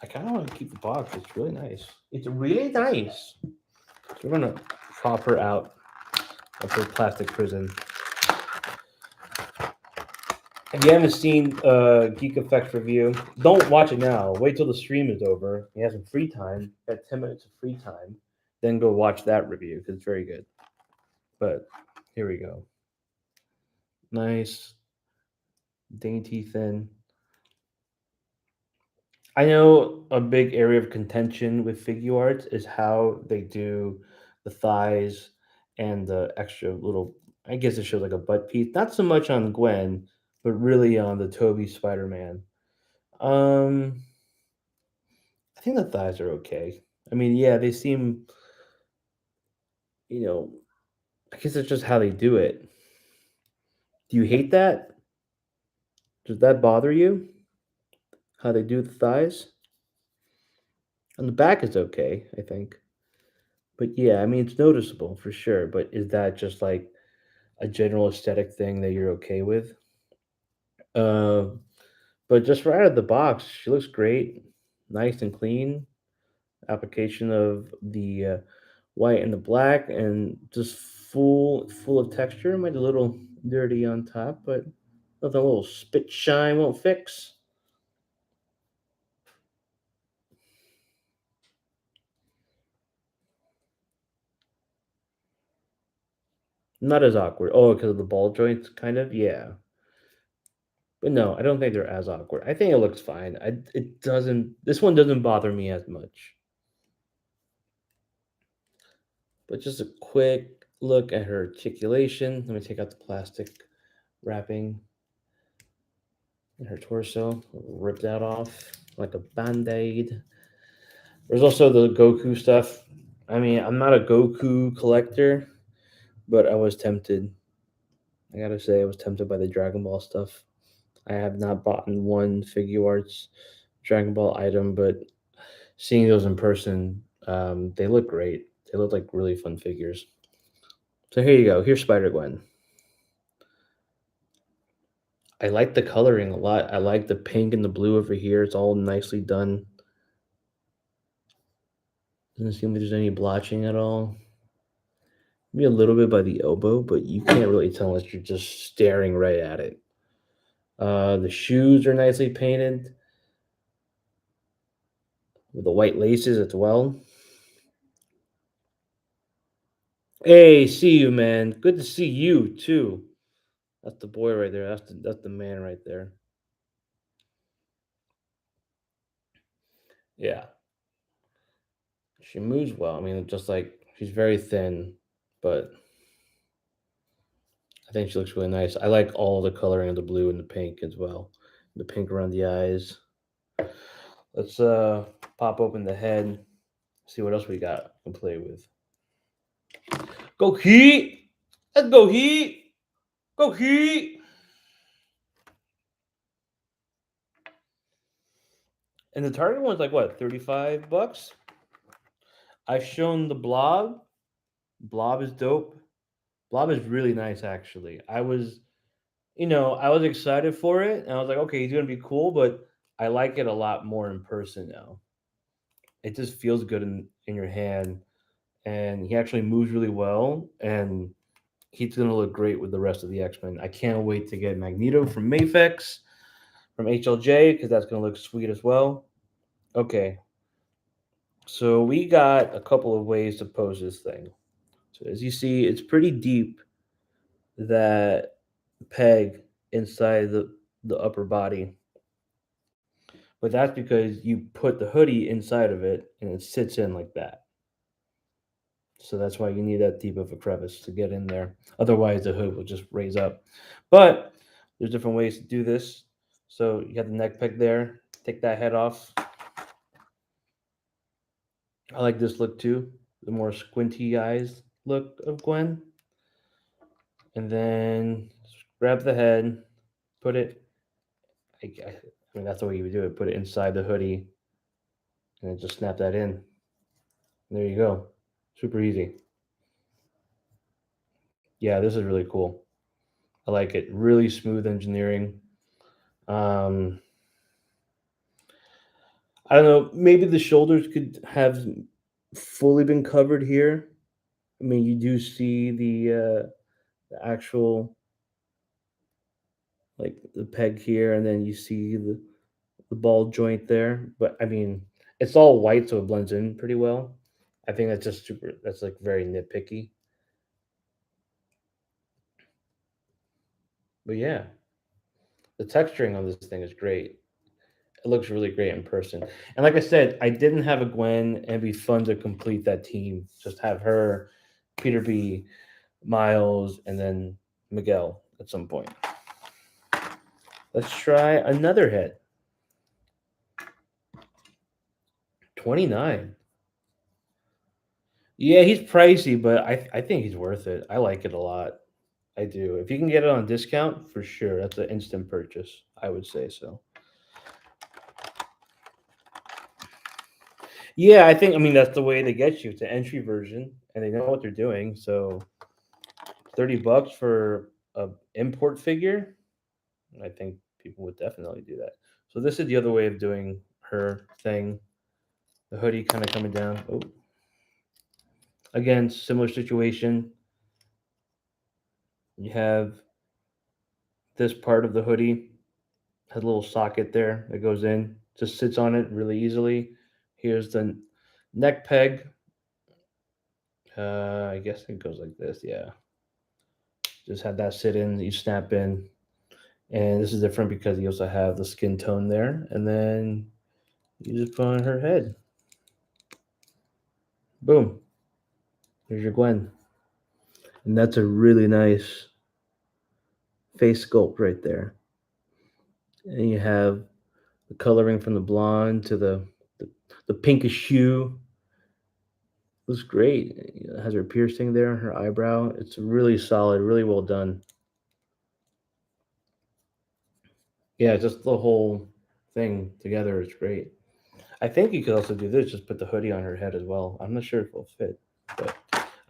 I kind of want to keep the box. It's really nice. It's really nice. So we're gonna prop her out of her plastic prison. If you haven't seen Geek Effects review, don't watch it now. Wait till the stream is over. You have some free time. Got 10 minutes of free time. Then go watch that review because it's very good. But here we go. Nice, dainty, thin. I know a big area of contention with figure arts is how they do the thighs and the extra little. I guess it shows like a butt piece. Not so much on Gwen, but really on the Toby Spider-Man. Um, I think the thighs are okay. I mean, yeah, they seem, you know, I guess it's just how they do it. Do you hate that? Does that bother you? How they do the thighs? On the back is okay, I think. But yeah, I mean, it's noticeable for sure. But is that just like a general aesthetic thing that you're okay with? Uh, but just right out of the box, she looks great, nice and clean. Application of the white and the black, and just full of texture. Might be a little dirty on top, but nothing a little spit shine won't fix. Not as awkward. Oh, because of the ball joints, kind of. Yeah, but no, I don't think they're as awkward. I think it looks fine. It doesn't. This one doesn't bother me as much. But just a quick look at her articulation. Let me take out the plastic wrapping in her torso, rip that off like a band-aid. There's also the Goku stuff. I mean, I'm not a Goku collector, but I was tempted. I gotta say, I was tempted by the Dragon Ball stuff. I have not bought one figure arts Dragon Ball item, but seeing those in person, they look great. They look like really fun figures. So here you go. Here's Spider Gwen. I like the coloring a lot. I like the pink and the blue over here. It's all nicely done. Doesn't seem like there's any blotching at all. Maybe a little bit by the elbow, but you can't really tell unless you're just staring right at it. The shoes are nicely painted with the white laces as well. Hey, see you, man. Good to see you too. That's the boy right there. That's the man right there. Yeah, she moves well. I mean, just like she's very thin, but I think she looks really nice. I like all the coloring of the blue and the pink as well. The pink around the eyes. Let's pop open the head. See what else we got to play with. Go Heat! Let's go Heat! Go Heat! And the Target one's like what, 35 bucks? I've shown the Blob. Blob is dope. Blob is really nice actually. I was excited for it and I was like, okay, he's gonna be cool, but I like it a lot more in person now. It just feels good in your hand, and he actually moves really well, and he's gonna look great with the rest of the X-Men. I can't wait to get Magneto from Mafex, from HLJ, because that's gonna look sweet as well. Okay, so we got a couple of ways to pose this thing. So as you see, it's pretty deep, that peg inside the upper body. But that's because you put the hoodie inside of it and it sits in like that. So that's why you need that deep of a crevice to get in there. Otherwise, the hood will just raise up. But there's different ways to do this. So you got the neck peg there. Take that head off. I like this look too. The more squinty eyes look of Gwen. And then grab the head, put it. I mean, that's the way you would do it. Put it inside the hoodie, and then just snap that in. There you go. Super easy. Yeah, this is really cool. I like it. Really smooth engineering. Um, I don't know. Maybe the shoulders could have fully been covered here. I mean, you do see the actual, like the peg here, and then you see the ball joint there. But I mean, it's all white, so it blends in pretty well. I think that's just super. That's like very nitpicky. But yeah, the texturing on this thing is great. It looks really great in person. And like I said, I didn't have a Gwen, and it'd be fun to complete that team. Just have her, Peter B, Miles, and then Miguel at some point. Let's try another head. 29. Yeah, he's pricey, but I think he's worth it. I like it a lot. I do. If you can get it on discount, for sure, that's an instant purchase. I would say so. Yeah, I think. I mean, that's the way they get you. It's an entry version, and they know what they're doing. So, $30 for a import figure. I think people would definitely do that. So this is the other way of doing her thing. The hoodie kind of coming down. Oh, again, similar situation. You have this part of the hoodie has a little socket there that goes in, just sits on it really easily. Here's the neck peg. I guess it goes like this. Yeah, just have that sit in. You snap in, and this is different because you also have the skin tone there, and then you just put on her head. Boom. Here's your Gwen, and that's a really nice face sculpt right there. And you have the coloring from the blonde to the, the pinkish hue. Looks great. It has her piercing there, her eyebrow. It's really solid, really well done. Yeah, just the whole thing together is great. I think you could also do this, just put the hoodie on her head as well. I'm not sure if it'll fit, but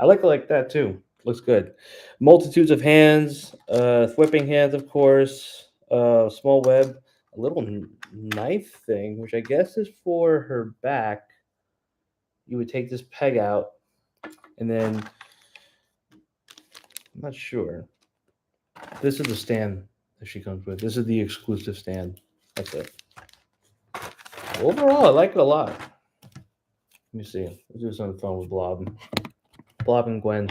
I like it like that too. Looks good. Multitudes of hands, whipping hands, of course, small web, a little knife thing, which I guess is for her back. You would take this peg out, and then I'm not sure. This is the stand that she comes with. This is the exclusive stand. That's it. Overall, I like it a lot. Let me see. Let's do this on the phone with Blob. Blob and Gwen.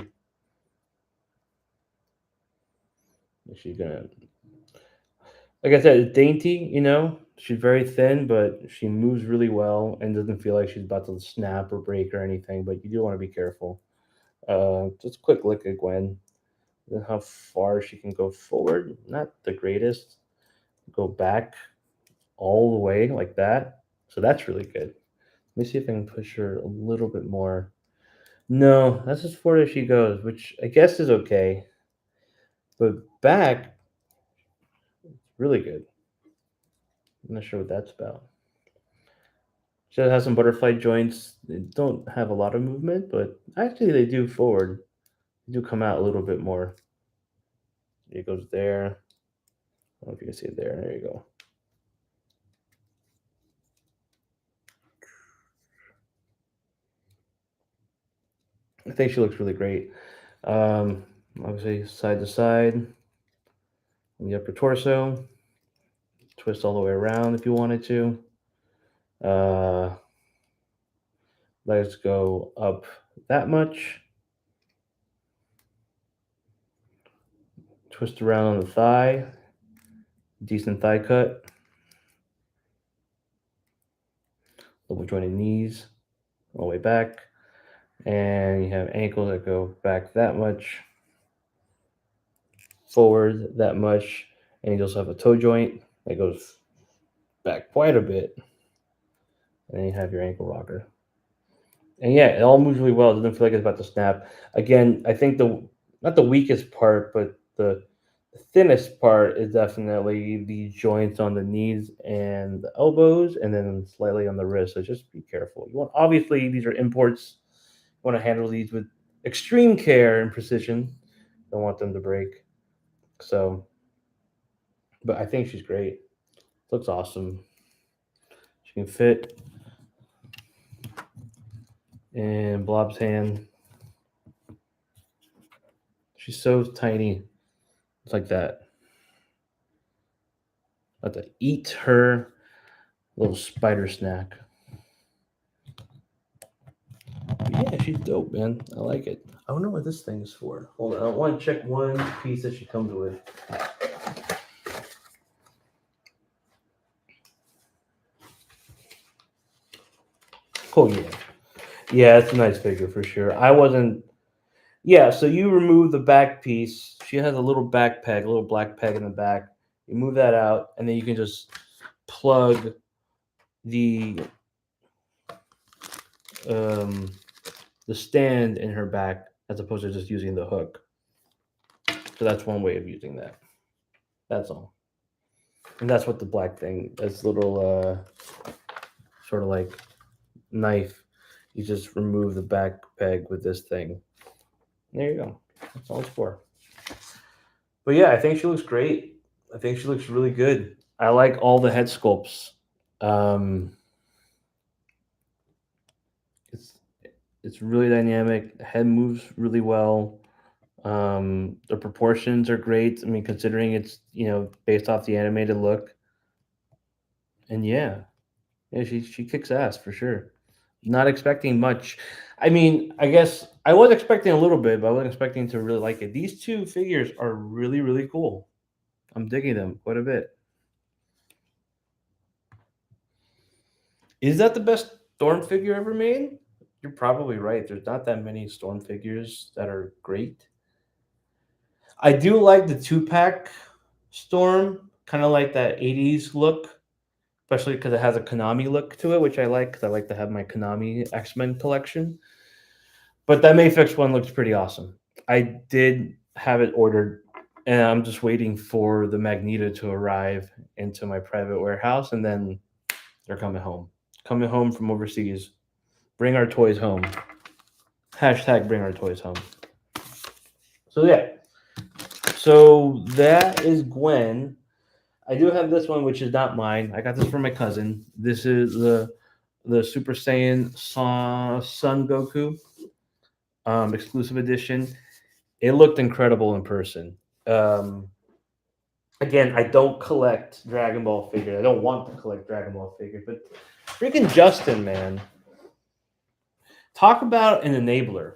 Is she gonna? Like I said, it's dainty. She's very thin, but she moves really well and doesn't feel like she's about to snap or break or anything. But you do want to be careful. Just a quick look at Gwen. And how far she can go forward. Not the greatest. Go back all the way like that. So that's really good. Let me see if I can push her a little bit more. No, that's as far as she goes, which I guess is okay. But back, really good. I'm not sure what that's about. She has some butterfly joints. They don't have a lot of movement, but actually they do forward. They do come out a little bit more. It goes there. I don't know if you can see it there. There you go. I think she looks really great. Um, Obviously, side to side, on the upper torso, twist all the way around if you wanted to. Uh, Let's go up that much. Twist around on the thigh. Decent thigh cut. Double jointed knees all the way back. And you have ankles that go back that much, forward that much. And you also have a toe joint that goes back quite a bit. And then you have your ankle rocker. And yeah, it all moves really well. It doesn't feel like it's about to snap. Again, I think the not the weakest part, but the thinnest part is definitely the joints on the knees and the elbows, and then slightly on the wrist. So just be careful. You want obviously these are imports. You want to handle these with extreme care and precision. Don't want them to break. So, but I think she's great. Looks awesome. She can fit in Blob's hand. She's so tiny. It's like that. About to eat her little spider snack. Yeah, she's dope, man. I like it. I don't know what this thing's for. Hold on. I want to check one piece that she comes with. Oh yeah, it's a nice figure for sure. I wasn't. Yeah, so you remove the back piece. She has a little back peg, a little black peg in the back. You move that out, and then you can just plug the um, the stand in her back as opposed to just using the hook. So that's one way of using that. That's all. And that's what the black thing, this little sort of like knife. You just remove the back peg with this thing. There you go. That's all it's for. But yeah, I think she looks great. I think she looks really good. I like all the head sculpts. Um, it's it's really dynamic. The head moves really well. The proportions are great. I mean, considering it's based off the animated look, and yeah, she kicks ass for sure. Not expecting much. I mean, I guess I was expecting a little bit, but I wasn't expecting to really like it. These two figures are really really cool. I'm digging them quite a bit. Is that the best Storm figure ever made? You're probably right. There's not that many Storm figures that are great. I do like the two pack Storm, kind of like that 80s look, especially because it has a Konami look to it, which I like because I like to have my Konami X Men collection. But that Mayfix one looks pretty awesome. I did have it ordered, and I'm just waiting for the Magneto to arrive into my private warehouse, and then they're coming home. Coming home from overseas. Bring our toys home. Hashtag bring our toys home. So yeah. So that is Gwen. I do have this one, which is not mine. I got this from my cousin. This is the Super Saiyan Son Goku exclusive edition. It looked incredible in person. Um, Again, I don't collect Dragon Ball figures. I don't want to collect Dragon Ball figures, but freaking Justin, man, talk about an enabler.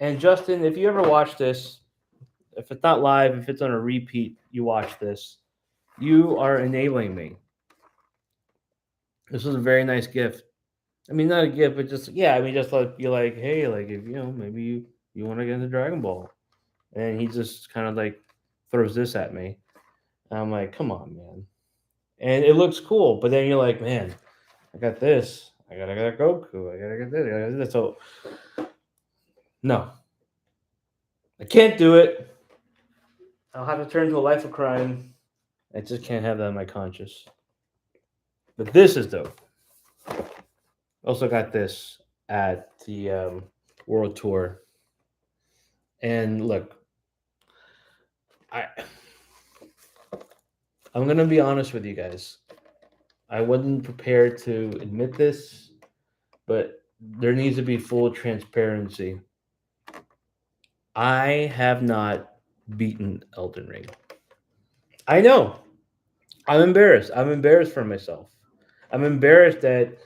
And Justin, if you ever watch this, if it's not live, if it's on a repeat, you watch this. You are enabling me. This was a very nice gift. I mean, not a gift, but just yeah. I mean, just like be like, hey, like if maybe you want to get into Dragon Ball, and he just kind of like throws this at me. And I'm like, come on, man. And it looks cool, but then you're like, man, I got this. I got Goku. I gotta get this. I gotta get this. So no, I can't do it. I'll have to turn to a life of crime. I just can't have that in my conscience. But this is dope. Also got this at the World Tour. And look, I I'm gonna be honest with you guys. I wasn't prepared to admit this, but there needs to be full transparency. I have not beaten Elden Ring. I know. I'm embarrassed. I'm embarrassed for myself. I'm embarrassed that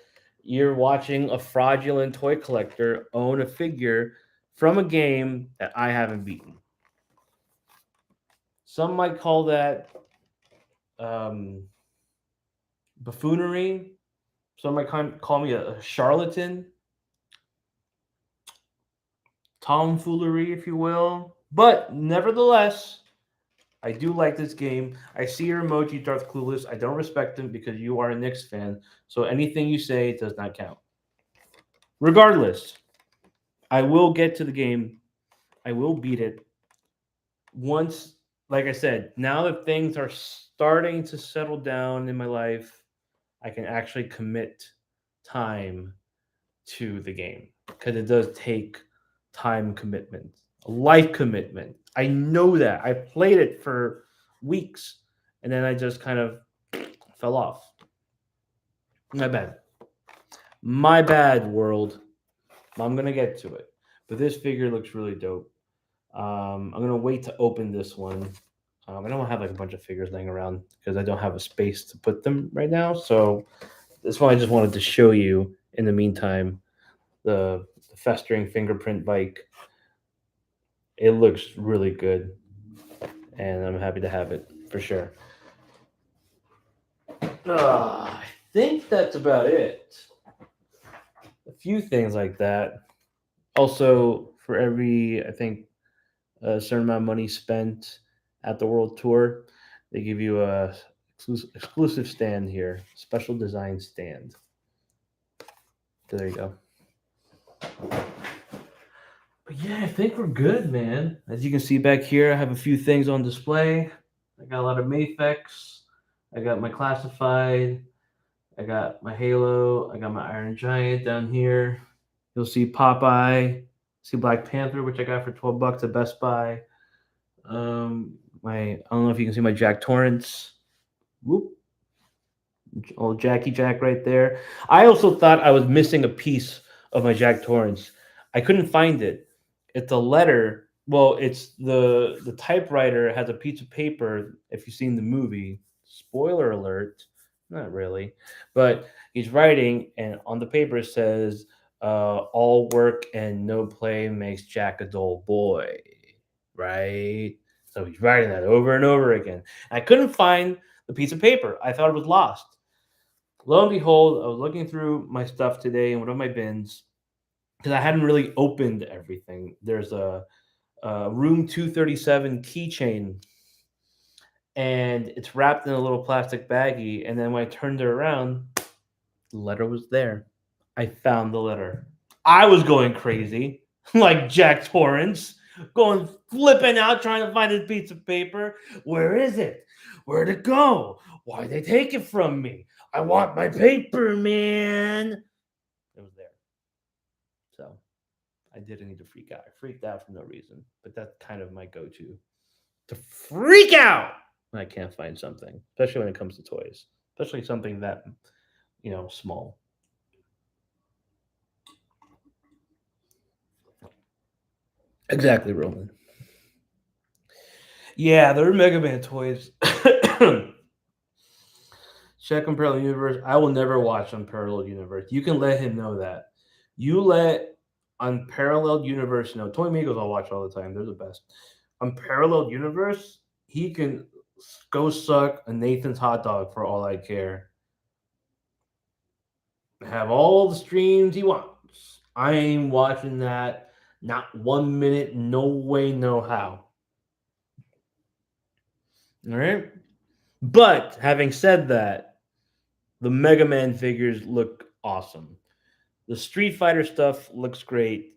you're watching a fraudulent toy collector own a figure from a game that I haven't beaten. Some might call that um, buffoonery. Some might call me a charlatan, tomfoolery, if you will. But nevertheless, I do like this game. I see your emoji, Darth Clueless. I don't respect him because you are a Knicks fan. So anything you say does not count. Regardless, I will get to the game. I will beat it. Once, like I said, now that things are starting to settle down in my life, I can actually commit time to the game because it does take time commitment, a life commitment. I know that. I played it for weeks and then I just kind of fell off. My bad. My bad, world. I'm going to get to it. But this figure looks really dope. I'm gonna wait to open this one. I don't have like a bunch of figures laying around because I don't have a space to put them right now. So this one I just wanted to show you. In the meantime, the festering fingerprint bike. It looks really good, and I'm happy to have it for sure. I think that's about it. I few things like that. Also, for every, I think, a certain amount of money spent at the world tour, they give you a exclusive stand here, special design stand. So there you go. But yeah, I think we're good, man. As you can see back here, I have a few things on display. I got a lot of Mafex. I got my classified. I got my Halo. I got my Iron Giant down here. You'll see Popeye. See Black Panther, which I got for $12 at Best Buy. My I don't know if you can see my Jack Torrance. Whoop, old Jackie Jack right there. I also thought I was missing a piece of my Jack Torrance. I couldn't find it. It's a letter. Well, it's the typewriter has a piece of paper. If you've seen the movie, spoiler alert, not really, but he's writing, and on the paper it says, "All work and no play makes Jack a dull boy." Right. So he's writing that over and over again. I couldn't find the piece of paper. I thought it was lost. Lo and behold, I was looking through my stuff today in one of my bins because I hadn't really opened everything. There's a room 237 keychain, and it's wrapped in a little plastic baggie. And then when I turned it around, the letter was there. I found the letter. I was going crazy, like Jack Torrance, going flipping out, trying to find this piece of paper. Where is it? Where'd it go? Why'd they take it from me? I want my paper, man. It was there. So I didn't need to freak out. I freaked out for no reason, but that's kind of my go to freak out when I can't find something, especially when it comes to toys, especially something that, small. Exactly, Roman. Yeah, they're Mega Man toys. Check Unparalleled Universe. I will never watch Unparalleled Universe. You can let him know that. You let Unparalleled Universe know. Toy Migos I'll watch all the time. They're the best. Unparalleled Universe, he can go suck a Nathan's hot dog for all I care. Have all the streams he wants. I ain't watching that. Not 1 minute. No way, no how. All right. But having said that, the Mega Man figures look awesome. The Street Fighter stuff looks great.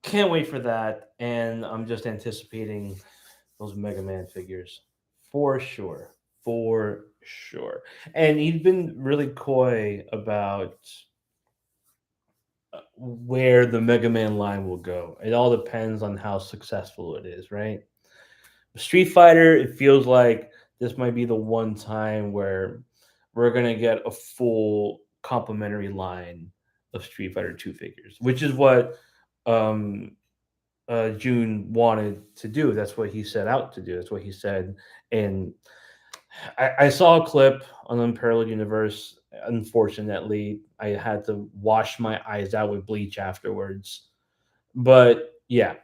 Can't wait for that. And I'm just anticipating those Mega Man figures for sure. For sure. And he's been really coy about where the Mega Man line will go. It all depends on how successful it is, right? Street Fighter, it feels like this might be the one time where we're gonna get a full complementary line of Street Fighter 2 figures, which is what um, June wanted to do. That's what he set out to do. That's what he said. And I saw a clip on Unparalleled Universe. Unfortunately, I had to wash my eyes out with bleach afterwards. But yeah,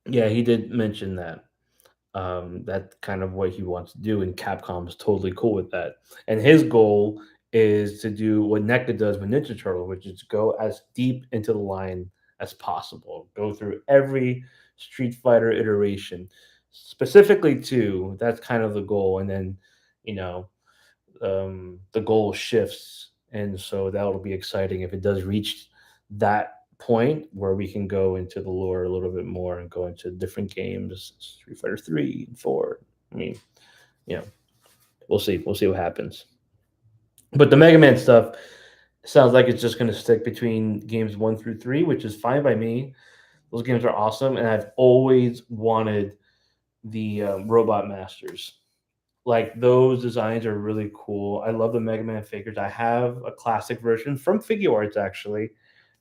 he did mention that. That's kind of what he wants to do, and Capcom is totally cool with that. And his goal is to do what NECA does with Ninja Turtle, which is go as deep into the line as possible, go through every Street Fighter iteration, specifically two. That's kind of the goal, and then you know the goal shifts, and so that'll be exciting if it does reach that point where we can go into the lore a little bit more and go into different games, Street Fighter 3 and 4. I mean, you know, we'll see. We'll see what happens. But the Mega Man stuff sounds like it's just going to stick between games 1 through 3, which is fine by me. Those games are awesome, and I've always wanted the Robot Masters. Like those designs are really cool. I love the Mega Man figures. I have a classic version from Figure Arts actually,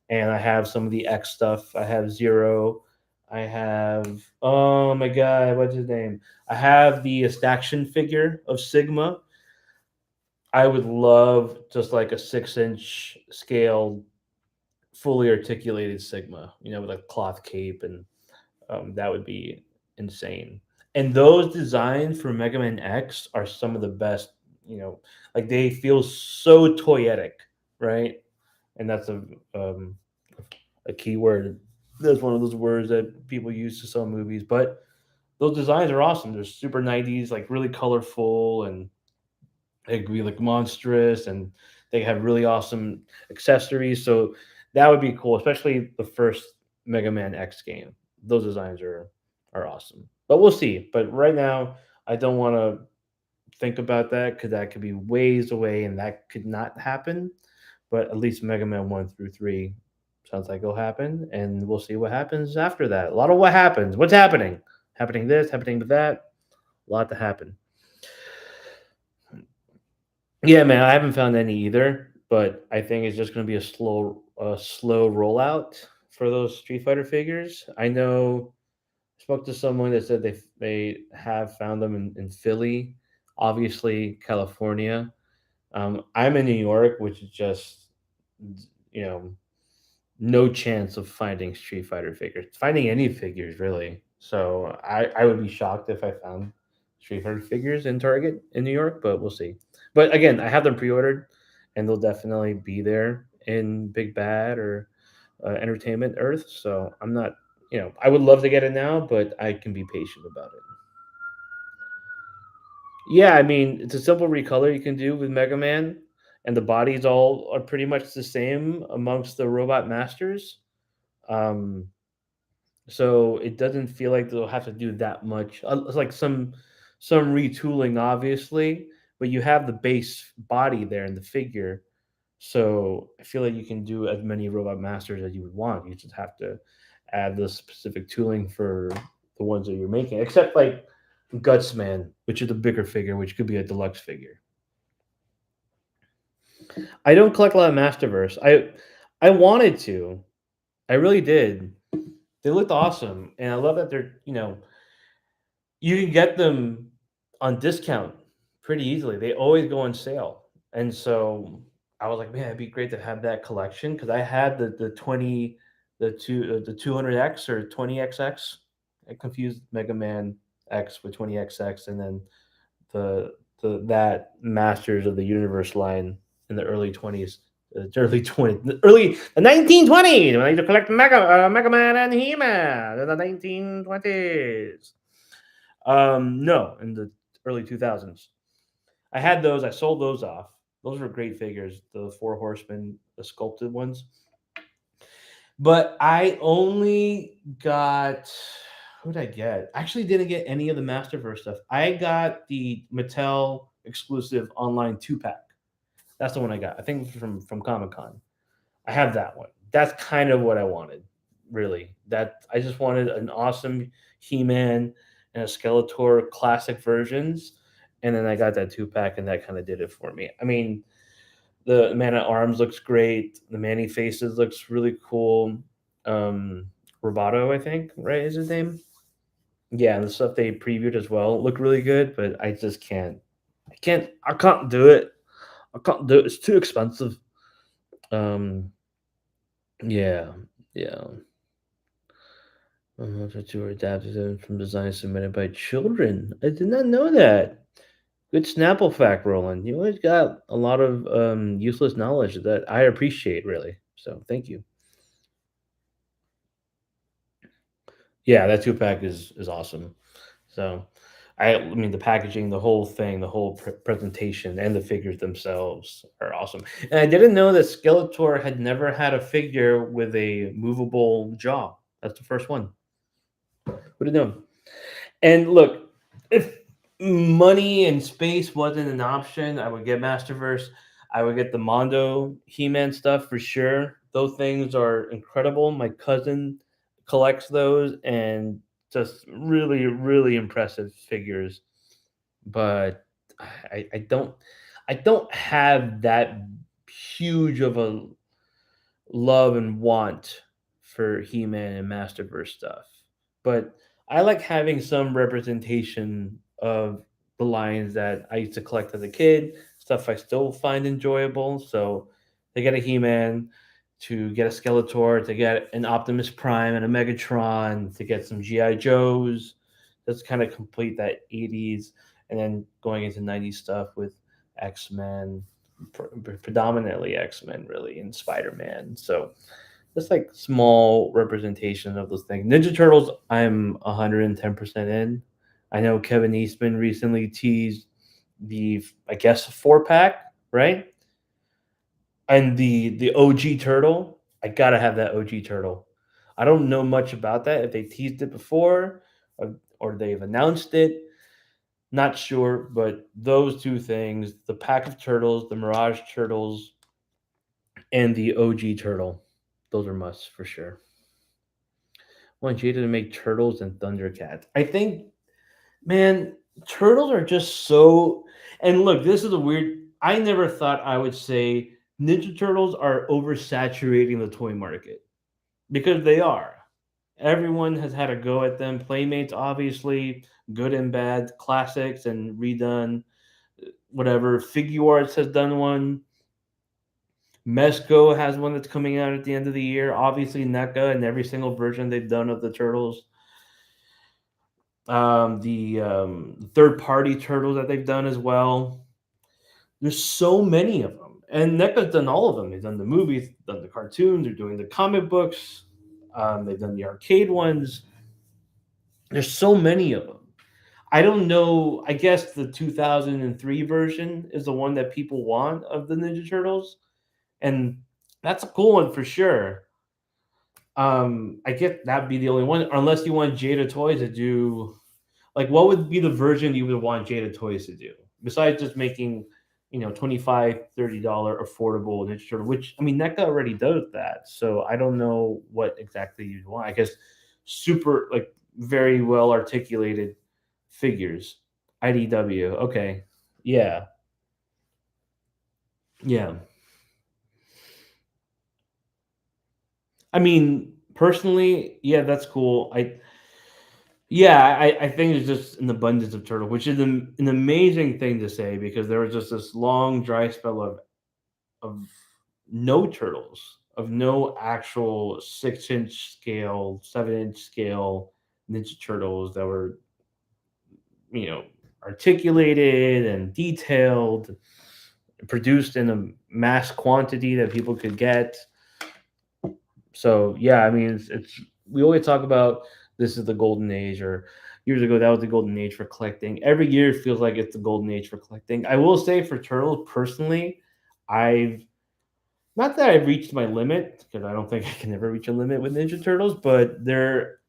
and I have some of the X stuff. I have Zero. I have oh my god, what's his name? I have the Staction figure of Sigma. I would love just like a 6-inch scale, fully articulated Sigma, with a cloth cape, and that would be insane. And those designs for Mega Man X are some of the best. Like they feel so toyetic, right? and that's um, a key word. That's one of those words that people use to sell movies. But those designs are awesome. They're super 90s, like really colorful, and they could be like monstrous, and they have really awesome accessories. So that would be cool, especially the first Mega Man X game. Those designs are awesome. But we'll see. But right now, I don't want to think about that because that could be ways away and that could not happen. But at least Mega Man 1 through 3 sounds like it'll happen. And we'll see what happens after that. A lot of what happens. What's happening? Happening this, happening with that. A lot to happen. Yeah, man, I haven't found any either, but I think it's just going to be a slow rollout for those Street Fighter figures. I know I spoke to someone that said they have found them in Philly, obviously California. I'm in New York, which is just you know no chance of finding Street Fighter figures, finding any figures really. So I would be shocked if I found Street Fighter figures in Target in New York, but we'll see. But again, I have them pre-ordered, and they'll definitely be there in Big Bad or Entertainment Earth. So I'm not, I would love to get it now, but I can be patient about it. Yeah, I mean, it's a simple recolor you can do with Mega Man, and the bodies all are pretty much the same amongst the robot masters. Um, so it doesn't feel like they'll have to do that much. It's like some retooling, obviously, but you have the base body there in the figure. So I feel like you can do as many robot masters as you would want. You just have to add the specific tooling for the ones that you're making, except like Gutsman, which is a bigger figure, which could be a deluxe figure. I don't collect a lot of Masterverse. I wanted to. I really did. They looked awesome, and I love that they're. You can get them on discount pretty easily. They always go on sale, and so I was like, man, it'd be great to have that collection because I had the 20, the 200X or 20XX. I confused Mega Man X with 20XX, and then the that Masters of the Universe line in the early 20s, early 20, the 1920s when I used to collect Mega Man and He Man in the 1920s. No, in the early 2000s. I had those. I sold those off. Those were great figures, the Four Horsemen, the sculpted ones. But I only got who did I get? I actually didn't get any of the Masterverse stuff. I got the Mattel exclusive online 2 pack. That's the one I got. I think from Comic Con. I have that one. That's kind of what I wanted, really. That I just wanted an awesome He-Man and a Skeletor classic versions, and then I got that 2 pack, and that kind of did it for me. I mean, the Man at Arms looks great. The Manny Faces looks really cool. Roboto, I think, right, is his name. Yeah, and the stuff they previewed as well look really good, but I just can't. I can't do it. I can't do it. It's too expensive. Um, yeah, yeah. That you were adapted from designs submitted by children. I did not know that. Good Snapple fact, Roland. You always got a lot of useless knowledge that I appreciate, really. So thank you. Yeah, that 2 pack is awesome. So I mean, the packaging, the whole thing, the whole presentation, and the figures themselves are awesome. And I didn't know that Skeletor had never had a figure with a movable jaw. That's the first one. Would have known. And look, if money and space wasn't an option, I would get Masterverse. I would get the Mondo He-Man stuff for sure. Those things are incredible. My cousin collects those and just really, really impressive figures. But I don't have that huge of a love and want for He-Man and Masterverse stuff. But I like having some representation of the lines that I used to collect as a kid, stuff I still find enjoyable. So to get a He-Man, to get a Skeletor, to get an Optimus Prime and a Megatron, to get some GI Joes, that's kind of complete that 80s, and then going into 90s stuff with X Men. predominantly X-Men, really, and Spider-Man. So just like small representation of those things. Ninja Turtles, I'm 110% in. I know Kevin Eastman recently teased I guess, 4 pack, right? And the OG turtle, I gotta have that OG turtle. I don't know much about that, if they teased it before or they've announced it. Not sure, but those 2 things, the pack of turtles, the Mirage turtles, and the OG turtle, those are musts for sure. I want Jada to make turtles and Thundercats. I think, man, turtles are just so. And look, this is a weird. I never thought I would say Ninja Turtles are oversaturating the toy market because they are. Everyone has had a go at them. Playmates, obviously, good and bad, classics and redone. Whatever. Figure Arts has done one. Mesco has one that's coming out at the end of the year. Obviously, NECA and every single version they've done of the Turtles. The third party Turtles that they've done as well. There's so many of them. And NECA's done all of them. They've done the movies, done the cartoons, they're doing the comic books, they've done the arcade ones. There's so many of them. I don't know. I guess the 2003 version is the one that people want of the Ninja Turtles. And that's a cool one for sure. I get that'd be the only one, unless you want Jada Toys to do like what would be the version you would want Jada Toys to do besides just making 25 $30 affordable Ninja Turtle, which I mean NECA already does that. So I don't know what exactly you'd want. I guess super like very well articulated figures. IDW. Okay. Yeah. Yeah. I mean, personally, yeah, that's cool. I think it's just an abundance of turtle, which is an amazing thing to say because there was just this long dry spell of no turtles, of no actual 6-inch scale, 7-inch scale Ninja Turtles that were, you know, articulated and detailed, produced in a mass quantity that people could get. So yeah, I mean, it's we always talk about this is the golden age, or years ago that was the golden age for collecting. Every year it feels like it's the golden age for collecting. I will say for turtles personally, I've not that I've reached my limit because I don't think I can ever reach a limit with Ninja Turtles, but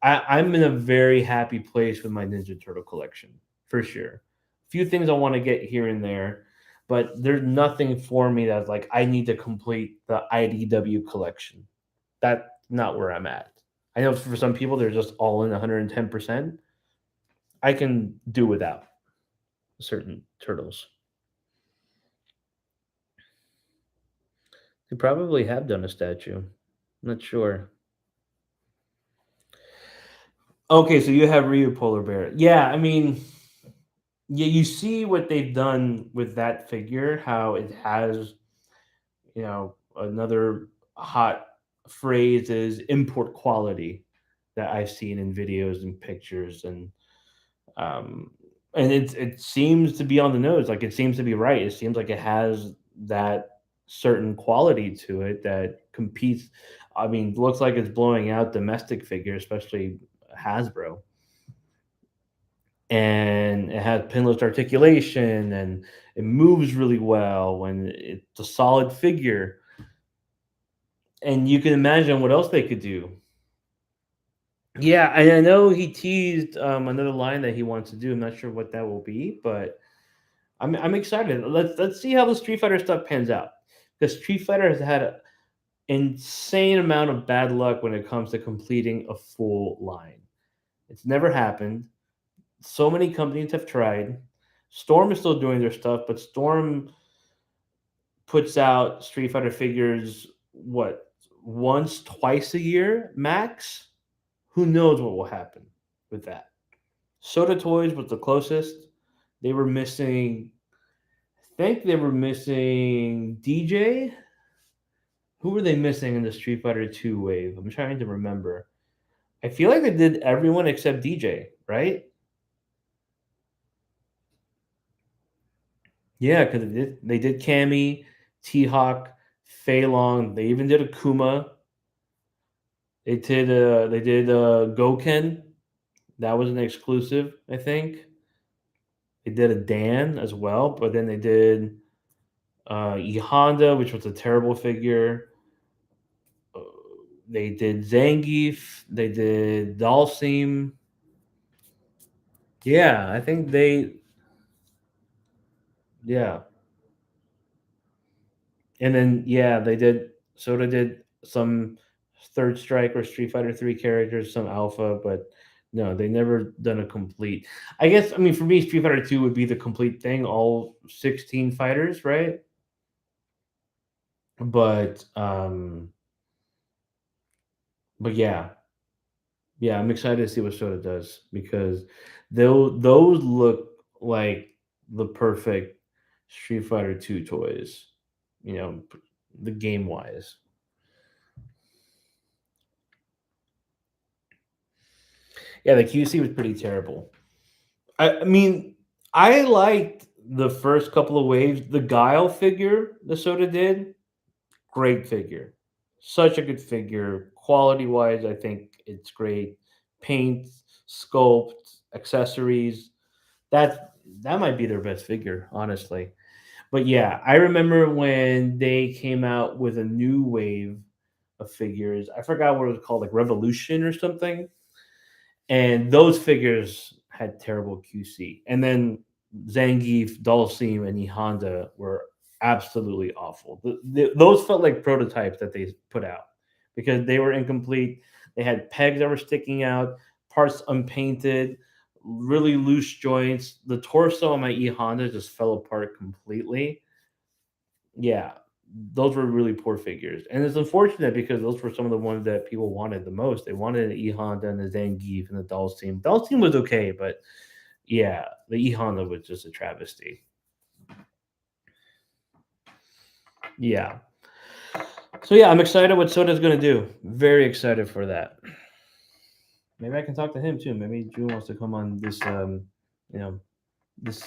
I'm in a very happy place with my Ninja Turtle collection for sure. A few things I want to get here and there, but there's nothing for me that's like I need to complete the IDW collection. That's not where I'm at. I know for some people they're just all in 110%. I can do without certain turtles. They probably have done a statue. I'm not sure. Okay, so you have Ryu Polar Bear. Yeah, I mean, yeah, you see what they've done with that figure, how it has, another hot phrase is import quality that I've seen in videos and pictures um and it seems to be on the nose, like it seems to be right. It seems like it has that certain quality to it that competes. I mean, looks like it's blowing out domestic figures, especially Hasbro, and it has pinless articulation and it moves really well when it's a solid figure. And you can imagine what else they could do. Yeah, and I know he teased another line that he wants to do. I'm not sure what that will be, but I'm excited. Let's see how the Street Fighter stuff pans out. Because Street Fighter has had an insane amount of bad luck when it comes to completing a full line. It's never happened. So many companies have tried. Storm is still doing their stuff, but Storm puts out Street Fighter figures what, once, twice a year max. Who knows what will happen with that? Soda Toys was the closest. They were missing. I think they were missing DJ. Who were they missing in the Street Fighter 2 wave? I'm trying to remember. I feel like they did everyone except DJ, right? Yeah, because they did Cammy. T-Hawk, Fei Long. They even did a Kuma. They did Goken. That was an exclusive, I think. They did a Dan as well, but then they did E Honda, which was a terrible figure. Uh, they did Zangief. They did Dalsim. Yeah, I think they. Yeah, and then yeah, they did. Soda did some Third Strike or Street Fighter 3 characters, some Alpha, but no, they never done a complete. I guess I mean for me, Street Fighter 2 would be the complete thing, all 16 fighters, right? But but yeah, yeah, I'm excited to see what Soda does because those look like the perfect Street Fighter 2 toys, you know, the game wise. Yeah, the QC was pretty terrible. I mean, I liked the first couple of waves. The Guile figure the Soda did, great figure. Such a good figure. Quality wise, I think it's great. Paint, sculpt, accessories. That might be their best figure, honestly. But yeah, I remember when they came out with a new wave of figures. I forgot what it was called, like Revolution or something. And those figures had terrible QC. And then Zangief, Dulcim, and E Honda were absolutely awful. Those felt like prototypes that they put out because they were incomplete. They had pegs that were sticking out, parts unpainted, really loose joints. The torso on my E Honda just fell apart completely. Yeah, those were really poor figures, and it's unfortunate because those were some of the ones that people wanted the most. They wanted an E Honda and the Zangief and the Dulcim. Dulcim was okay, but yeah, the E Honda was just a travesty. Yeah. So yeah, I'm excited what Soda's gonna do. Very excited for that. Maybe I can talk to him too. Maybe June wants to come on this you know, this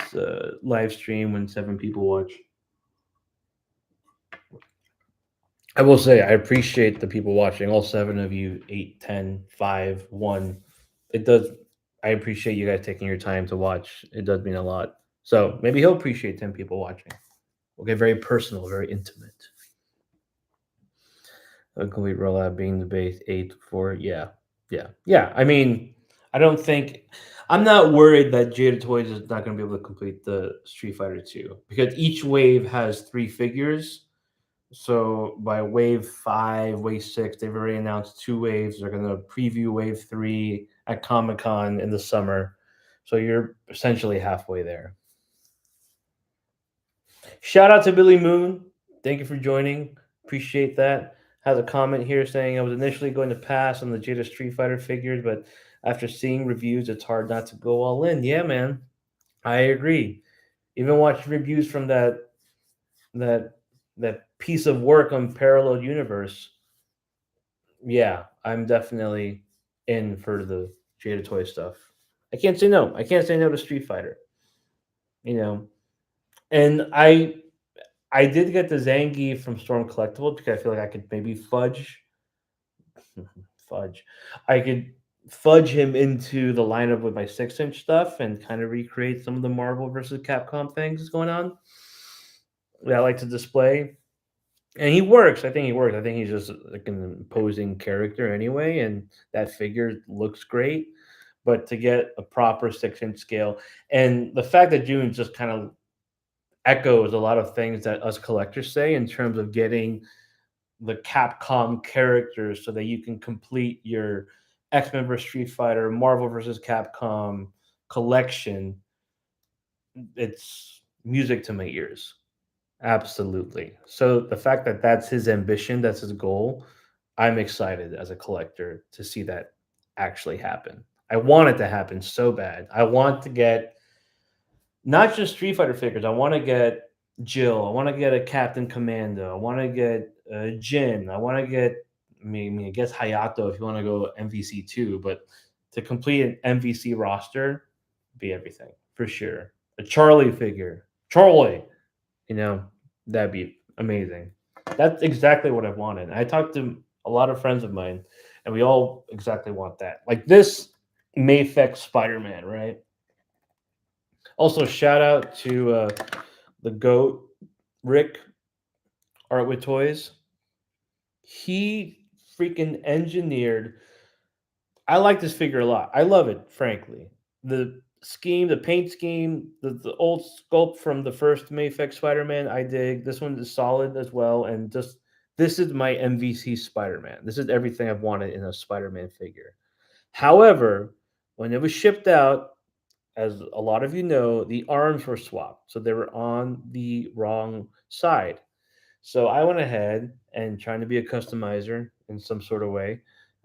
live stream when 7 people watch. I will say I appreciate the people watching, all 7 of you, 8, 10, 5, 1. It does. I appreciate you guys taking your time to watch. It does mean a lot. So maybe he'll appreciate 10 people watching. We'll get very personal, very intimate. A complete rollout being the base 8 4. Yeah, yeah, yeah. I mean, I don't think I'm not worried that Jada Toys is not going to be able to complete the Street Fighter 2 because each wave has 3 figures. So by wave 5, wave 6, they've already announced 2 waves. They're going to preview wave 3 at Comic Con in the summer. So you're essentially halfway there. Shout out to Billy Moon. Thank you for joining. Appreciate that. Has a comment here saying I was initially going to pass on the Jada Street Fighter figures, but after seeing reviews, it's hard not to go all in. Yeah, man. I agree. Even watch reviews from that that piece of work on Parallel Universe. Yeah, I'm definitely in for the Jada Toy stuff. I can't say no. I can't say no to Street Fighter. You know, and I did get the Zangief from Storm Collectible because I feel like I could maybe fudge. I could fudge him into the lineup with my 6 inch stuff and kind of recreate some of the Marvel versus Capcom things going on that I like to display. And he works. I think he works. I think he's just like an imposing character anyway, and that figure looks great. But to get a proper 6 inch scale, and the fact that June just kind of echoes a lot of things that us collectors say in terms of getting the Capcom characters so that you can complete your X Men vs Street Fighter, Marvel versus Capcom collection. It's music to my ears. Absolutely. So the fact that that's his ambition, that's his goal, I'm excited as a collector to see that actually happen. I want it to happen so bad. I want to get not just Street Fighter figures. I want to get Jill. I want to get a Captain Commando. I want to get Jin. I want to get I guess Hayato if you want to go MVC too. But to complete an MVC roster, be everything for sure. A Charlie figure, Charlie. You know, that'd be Amazing. That's exactly what I wanted. I talked to a lot of friends of mine, and we all exactly want that. Like this Mayfix Spider-Man, right? Also, shout out to the goat Rick Art with Toys. He freaking engineered. I like this figure a lot. I love it, frankly. The scheme, the paint scheme, the old sculpt from the first Mayfix Spider-Man, I dig. This one is solid as well, and just this is my MVC Spider-Man. This is everything I've wanted in a Spider-Man figure. However, when it was shipped out, as a lot of you know, the arms were swapped, so they were on the wrong side. So I went ahead and trying to be a customizer in some sort of way.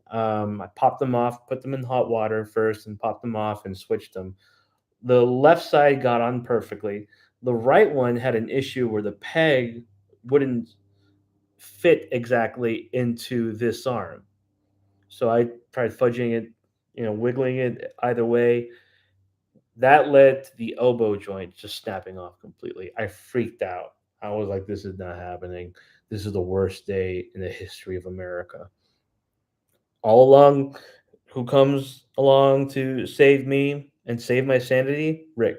I popped them off, put them in hot water first, and popped them off and switched them. The left side got on perfectly. The right one had an issue where the peg wouldn't fit exactly into this arm. So I tried fudging it, wiggling it either way. That led to the elbow joint just snapping off completely. I freaked out. I was like, this is not happening. This is the worst day in the history of America. All along, who comes along to save me and save my sanity? Rick.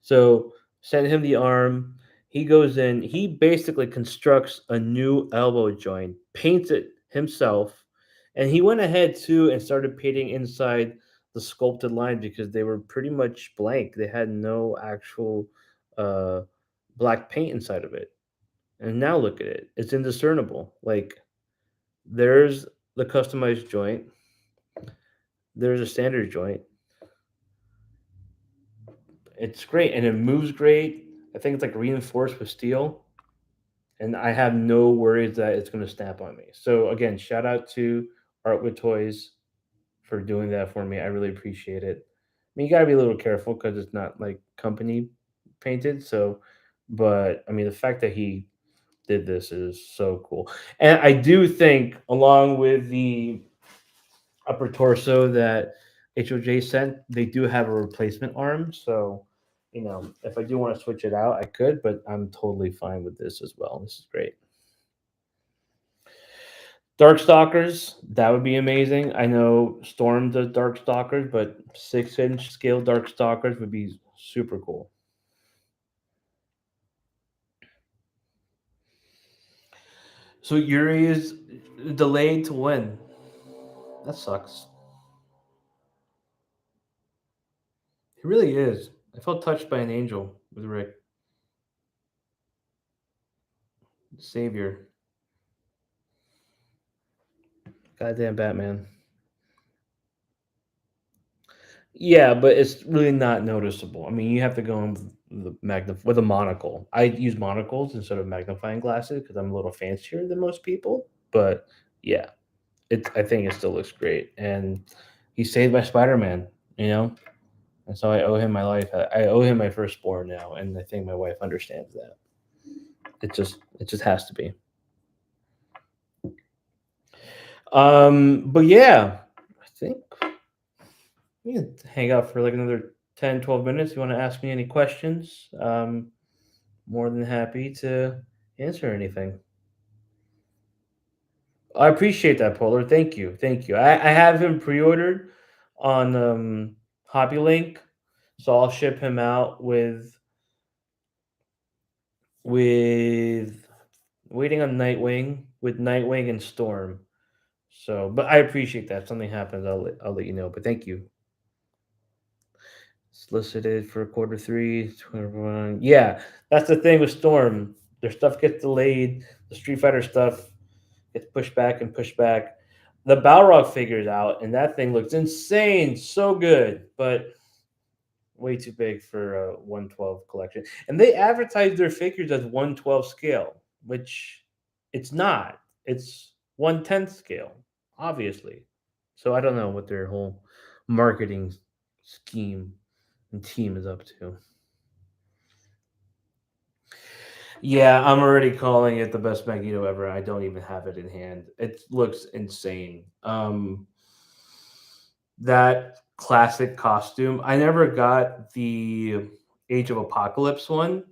So send him the arm. He goes in. He basically constructs a new elbow joint, paints it himself, and he went ahead too and started painting inside the sculpted line because they were pretty much blank. They had no actual uh, black paint inside of it. And now look at it; it's indiscernible. Like there's the customized joint. There's a standard joint. It's great and it moves great. I think it's like reinforced with steel, and I have no worries that it's going to snap on me. So again, shout out to Art with Toys for doing that for me. I really appreciate it. I mean, you got to be a little careful because it's not like company painted. So, but I mean, the fact that he did this is so cool, and I do think along with the upper torso that HOJ sent, they do have a replacement arm. So, if I do want to switch it out, I could, but I'm totally fine with this as well. This is great. Darkstalkers, that would be amazing. I know Storm does Darkstalkers, but 6-inch scale Darkstalkers would be super cool. So Yuri is delayed to when? That sucks. He really is. I felt touched by an angel with Rick. Savior. Goddamn Batman. Yeah, but it's really not noticeable. I mean, you have to go in with with a monocle. I use monocles instead of magnifying glasses because I'm a little fancier than most people. But yeah, I think it still looks great, and he saved my Spider-Man. You know, and so I owe him my life. I owe him my firstborn now, and I think my wife understands that. It just has to be. But yeah, I think we can hang out for like another 10, 12 minutes. You want to ask me any questions? More than happy to answer anything. I appreciate that, Polar. Thank you. Thank you. I have him pre ordered on Hobby Link. So I'll ship him out with waiting on Nightwing with Nightwing and Storm. So, but I appreciate that. If something happens, I'll let you know. But thank you. Solicited for quarter three, 21. Yeah, that's the thing with Storm. Their stuff gets delayed. The Street Fighter stuff gets pushed back and pushed back. The Balrog figures out, and that thing looks insane, so good, but way too big for a 112 collection. And they advertise their figures as 112 scale, which it's not. It's 110th scale, obviously. So I don't know what their whole marketing scheme and team is up to. Yeah, I'm already calling it the best Magneto ever. I don't even have it in hand. It looks insane. That classic costume. I never got the Age of Apocalypse one,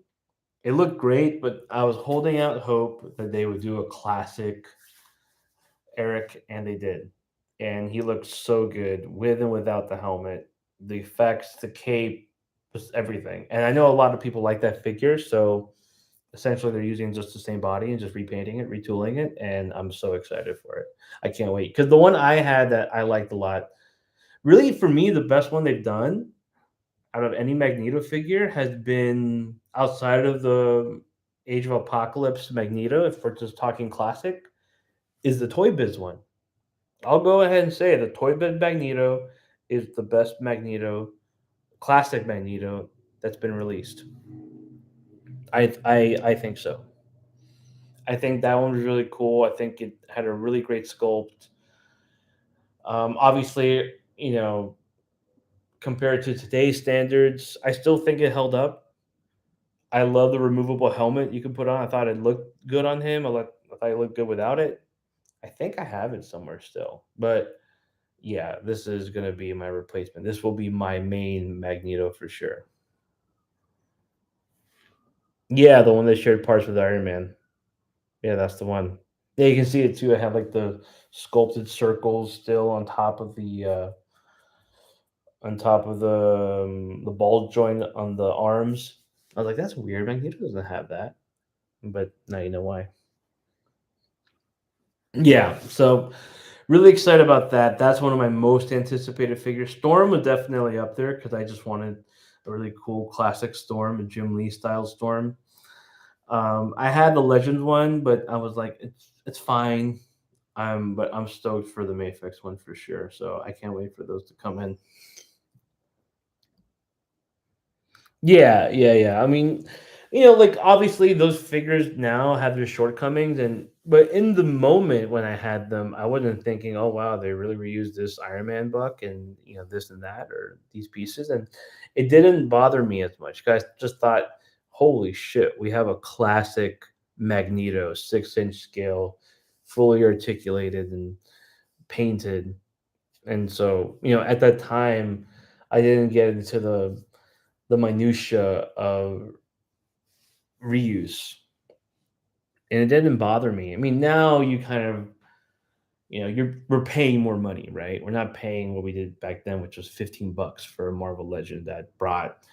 It looked great, but I was holding out hope that they would do a classic Eric, and they did. And he looked so good with and without the helmet. The effects, the cape, just everything. And I know a lot of people like that figure, so essentially they're using just the same body and just repainting it, retooling it, and I'm so excited for it. I can't wait because the one I had that I liked a lot, really for me, the best one they've done out of any Magneto figure has been outside of the Age of Apocalypse Magneto, if we're just talking classic, is the Toy Biz one. I'll go ahead and say it. The Toy Biz Magneto is the best Magneto, classic Magneto that's been released. I think so. I think that one was really cool. I think it had a really great sculpt. Obviously, compared to today's standards, I still think it held up. I love the removable helmet you can put on. I thought it looked good on him. I thought it looked good without it. I think I have it somewhere still. But yeah, this is going to be my replacement. This will be my main Magneto for sure. Yeah, the one that shared parts with Iron Man. Yeah, that's the one. Yeah, you can see it too. I have like the sculpted circles still on top of the ball joint on the arms. I was like, that's weird. Magneto doesn't have that, but now you know why. Yeah, so really excited about that. That's one of my most anticipated figures. Storm was definitely up there because I just wanted a really cool classic Storm, a Jim Lee style Storm. I had the Legends one, but I was like, it's fine. But I'm stoked for the Mayfix one for sure. So I can't wait for those to come in. Yeah, yeah, yeah. I mean, like obviously those figures now have their shortcomings, and but in the moment when I had them, I wasn't thinking, "Oh wow, they really reused this Iron Man buck and this and that or these pieces," and it didn't bother me as much. Guys, just thought, "Holy shit, we have a classic Magneto 6-inch scale, fully articulated and painted." And so, at that time, I didn't get into the minutia of reuse, and it didn't bother me. I mean, now you kind of, we're paying more money, right? We're not paying what we did back then, which was $15 for a Marvel Legend that brought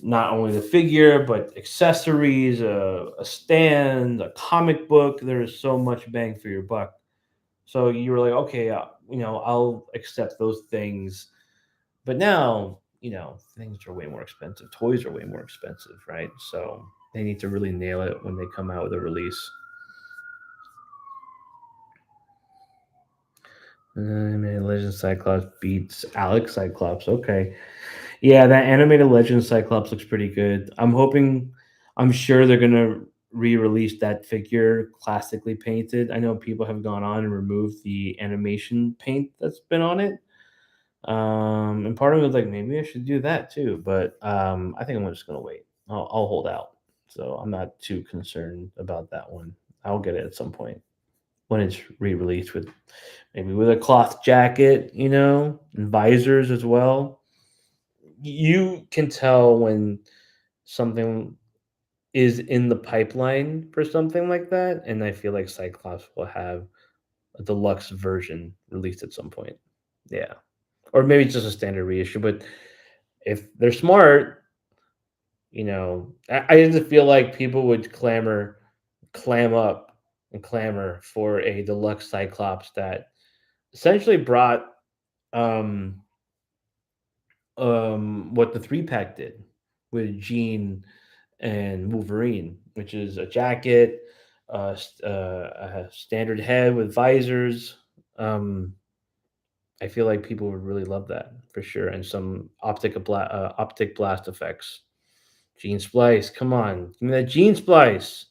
not only the figure but accessories, a stand, a comic book. There's so much bang for your buck. So you were like, okay, I'll accept those things. But now, things are way more expensive. Toys are way more expensive, right? So they need to really nail it when they come out with a release. Animated Legend Cyclops beats Alex Cyclops. Okay. Yeah, that animated Legend Cyclops looks pretty good. I'm sure they're going to re release that figure classically painted. I know people have gone on and removed the animation paint that's been on it. And part of me was like, maybe I should do that too. But I think I'm just going to wait. I'll hold out. So I'm not too concerned about that one. I'll get it at some point when it's re-released with maybe with a cloth jacket, and visors as well. You can tell when something is in the pipeline for something like that, and I feel like Cyclops will have a deluxe version released at some point. Yeah. Or maybe it's just a standard reissue, but if they're smart, I just feel like people would clam up and clamor for a deluxe Cyclops that essentially brought um what the 3-pack did with Jean and Wolverine, which is a jacket, a standard head with visors. Um, I feel like people would really love that for sure, and some optic blast effects. Gene Splice, come on, give me that Gene Splice.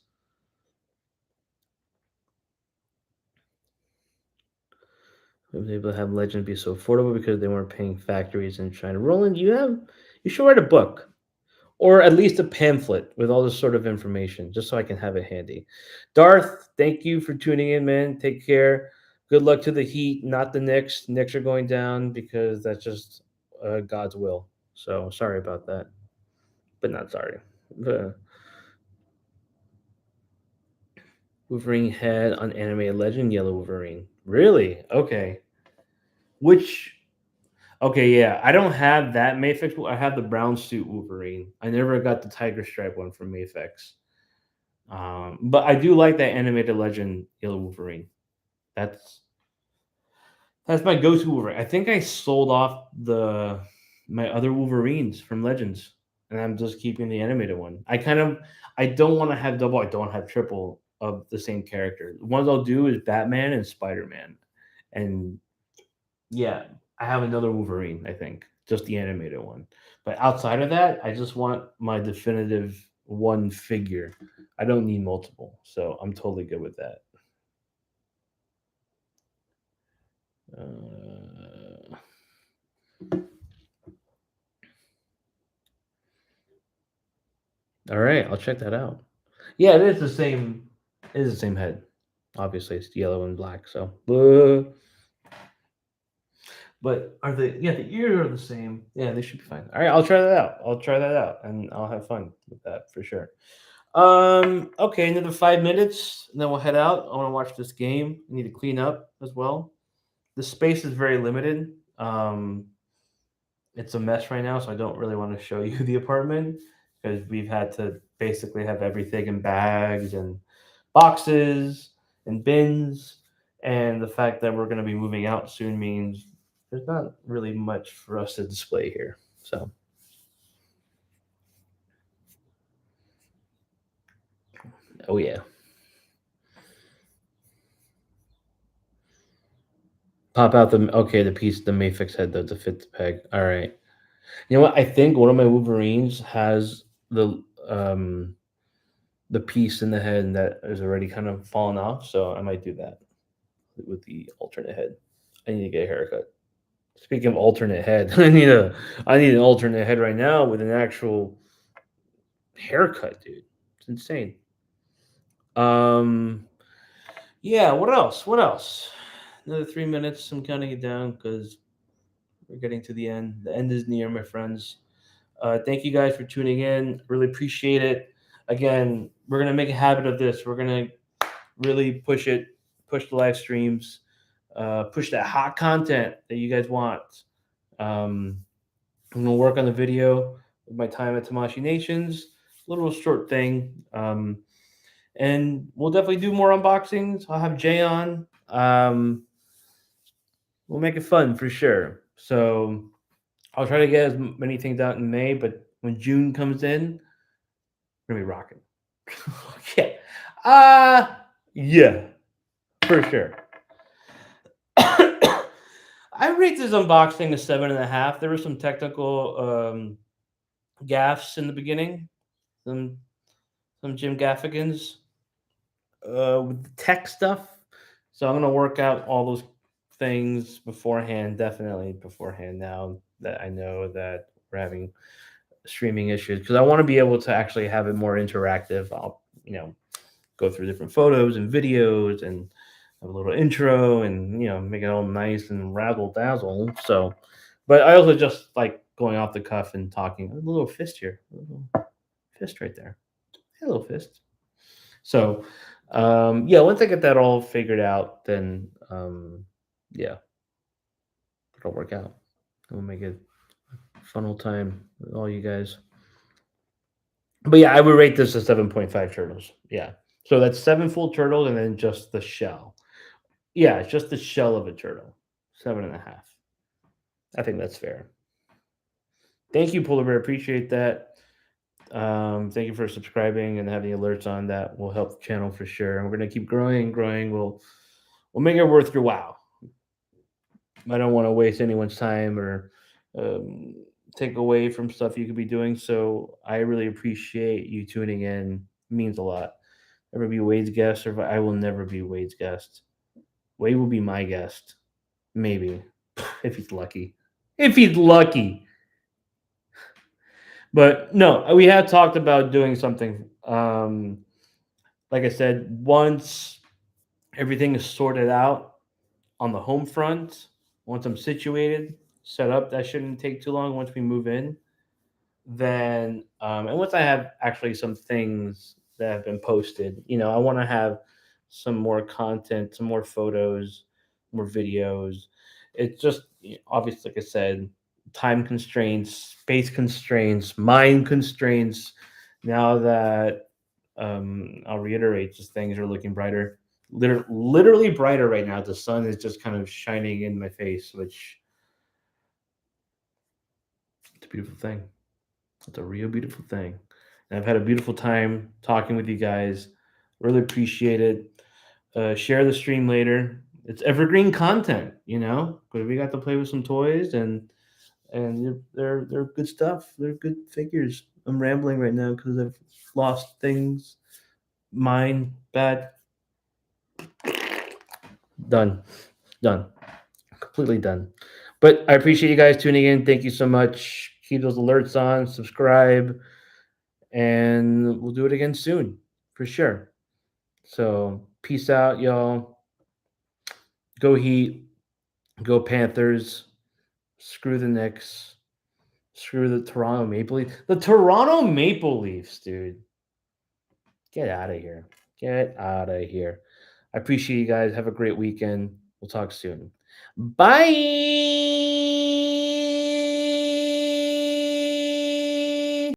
I was able to have Legend be so affordable because they weren't paying factories in China. Roland, you should write a book. Or at least a pamphlet with all this sort of information, just so I can have it handy. Darth, thank you for tuning in, man. Take care. Good luck to the Heat, not the Knicks. Knicks are going down because that's just God's will. So sorry about that, but not sorry. Wolverine head on animated Legend Yellow Wolverine. Really? Okay. Which okay, yeah. I don't have that Mayfix. I have the brown suit Wolverine. I never got the tiger stripe one from Mayfix. But I do like that animated Legend Yellow Wolverine. That's that's my go-to Wolverine. I think I sold off the my other Wolverines from Legends, and I'm just keeping the animated one. I don't want to have double. I don't have triple of the same character. The ones I'll do is Batman and Spider-Man, and yeah, I have another Wolverine. I think just the animated one. But outside of that, I just want my definitive one figure. I don't need multiple, so I'm totally good with that. Uh, all right, I'll check that out. Yeah, it is the same. It is the same head. Obviously, it's yellow and black. So, but are the yeah the ears are the same? Yeah, they should be fine. All right, I'll try that out. I'll try that out, and I'll have fun with that for sure. Okay, another 5 minutes, and then we'll head out. I want to watch this game. I need to clean up as well. The space is very limited. It's a mess right now, so I don't really want to show you the apartment because we've had to basically have everything in bags and boxes and bins. And the fact that we're going to be moving out soon means there's not really much for us to display here. So, oh yeah, pop out the okay, the piece, the Mayfix head though to fit the peg. All right, you know what? I think one of my Wolverines has um the piece in the head that is already kind of fallen off, so I might do that with the alternate head. I need to get a haircut. Speaking of alternate head, I need an alternate head right now with an actual haircut, dude. It's insane. Um, yeah. What else? What else? Another 3 minutes. I'm counting it down because we're getting to the end. The end is near, my friends. Thank you guys for tuning in. Really appreciate it. Again, we're gonna make a habit of this. We're gonna really push it, push the live streams, push that hot content that you guys want. Um, I'm gonna work on the video with my time at Tamashi Nations. Little short thing, and we'll definitely do more unboxings. I'll have Jay on. We'll make it fun for sure. So I'll try to get as many things out in May, but when June comes in, we're gonna be rocking. yeah, uh yeah, for sure. I rate this unboxing a 7.5. There were some technical gaffes in the beginning, some Jim Gaffigans with the tech stuff. So I'm gonna work out all those things beforehand, definitely beforehand. Now that I know that we're having streaming issues, because I want to be able to actually have it more interactive. I'll go through different photos and videos and have a little intro and make it all nice and razzle dazzle. So, but I also just like going off the cuff and talking. A little fist here, a little fist right there, a little fist. So, yeah, once I get that all figured out, then yeah, it'll work out. We'll make it a fun old time with all you guys. But yeah, I would rate this a 7.5 turtles. Yeah. So that's seven full turtles and then just the shell. Yeah, it's just the shell of a turtle. 7.5. I think that's fair. Thank you, Polar Bear. Appreciate that. Thank you for subscribing and having alerts on. That will help the channel for sure. And we're gonna keep growing and growing. We'll make it worth your while. I don't want to waste anyone's time or um, take away from stuff you could be doing. So I really appreciate you tuning in. It means a lot. Ever be Wade's guest, or I will never be Wade's guest. Wade will be my guest, maybe, if he's lucky. If he's lucky. But no, we have talked about doing something. Like I said, once everything is sorted out on the home front, once I'm situated, set up, that shouldn't take too long. Once we move in, then and once I have actually some things that have been posted, I want to have some more content, some more photos, more videos. It's just obviously, like I said, time constraints, space constraints, mind constraints. Now that I'll reiterate, just things are looking brighter, literally brighter right now. The sun is just kind of shining in my face, which it's a beautiful thing. It's a real beautiful thing. And I've had a beautiful time talking with you guys. Really appreciate it. Share the stream later. It's evergreen content, because we got to play with some toys and they're good stuff. They're good figures. I'm rambling right now because I've lost things. Mine bad. Done. Done. Completely done. But I appreciate you guys tuning in. Thank you so much. Keep those alerts on. Subscribe, and we'll do it again soon for sure. So peace out, y'all. Go Heat. Go Panthers. Screw the Knicks. Screw the Toronto Maple Leafs. The Toronto Maple Leafs, dude. Get out of here. Get out of here. I appreciate you guys. Have a great weekend. We'll talk soon. Bye.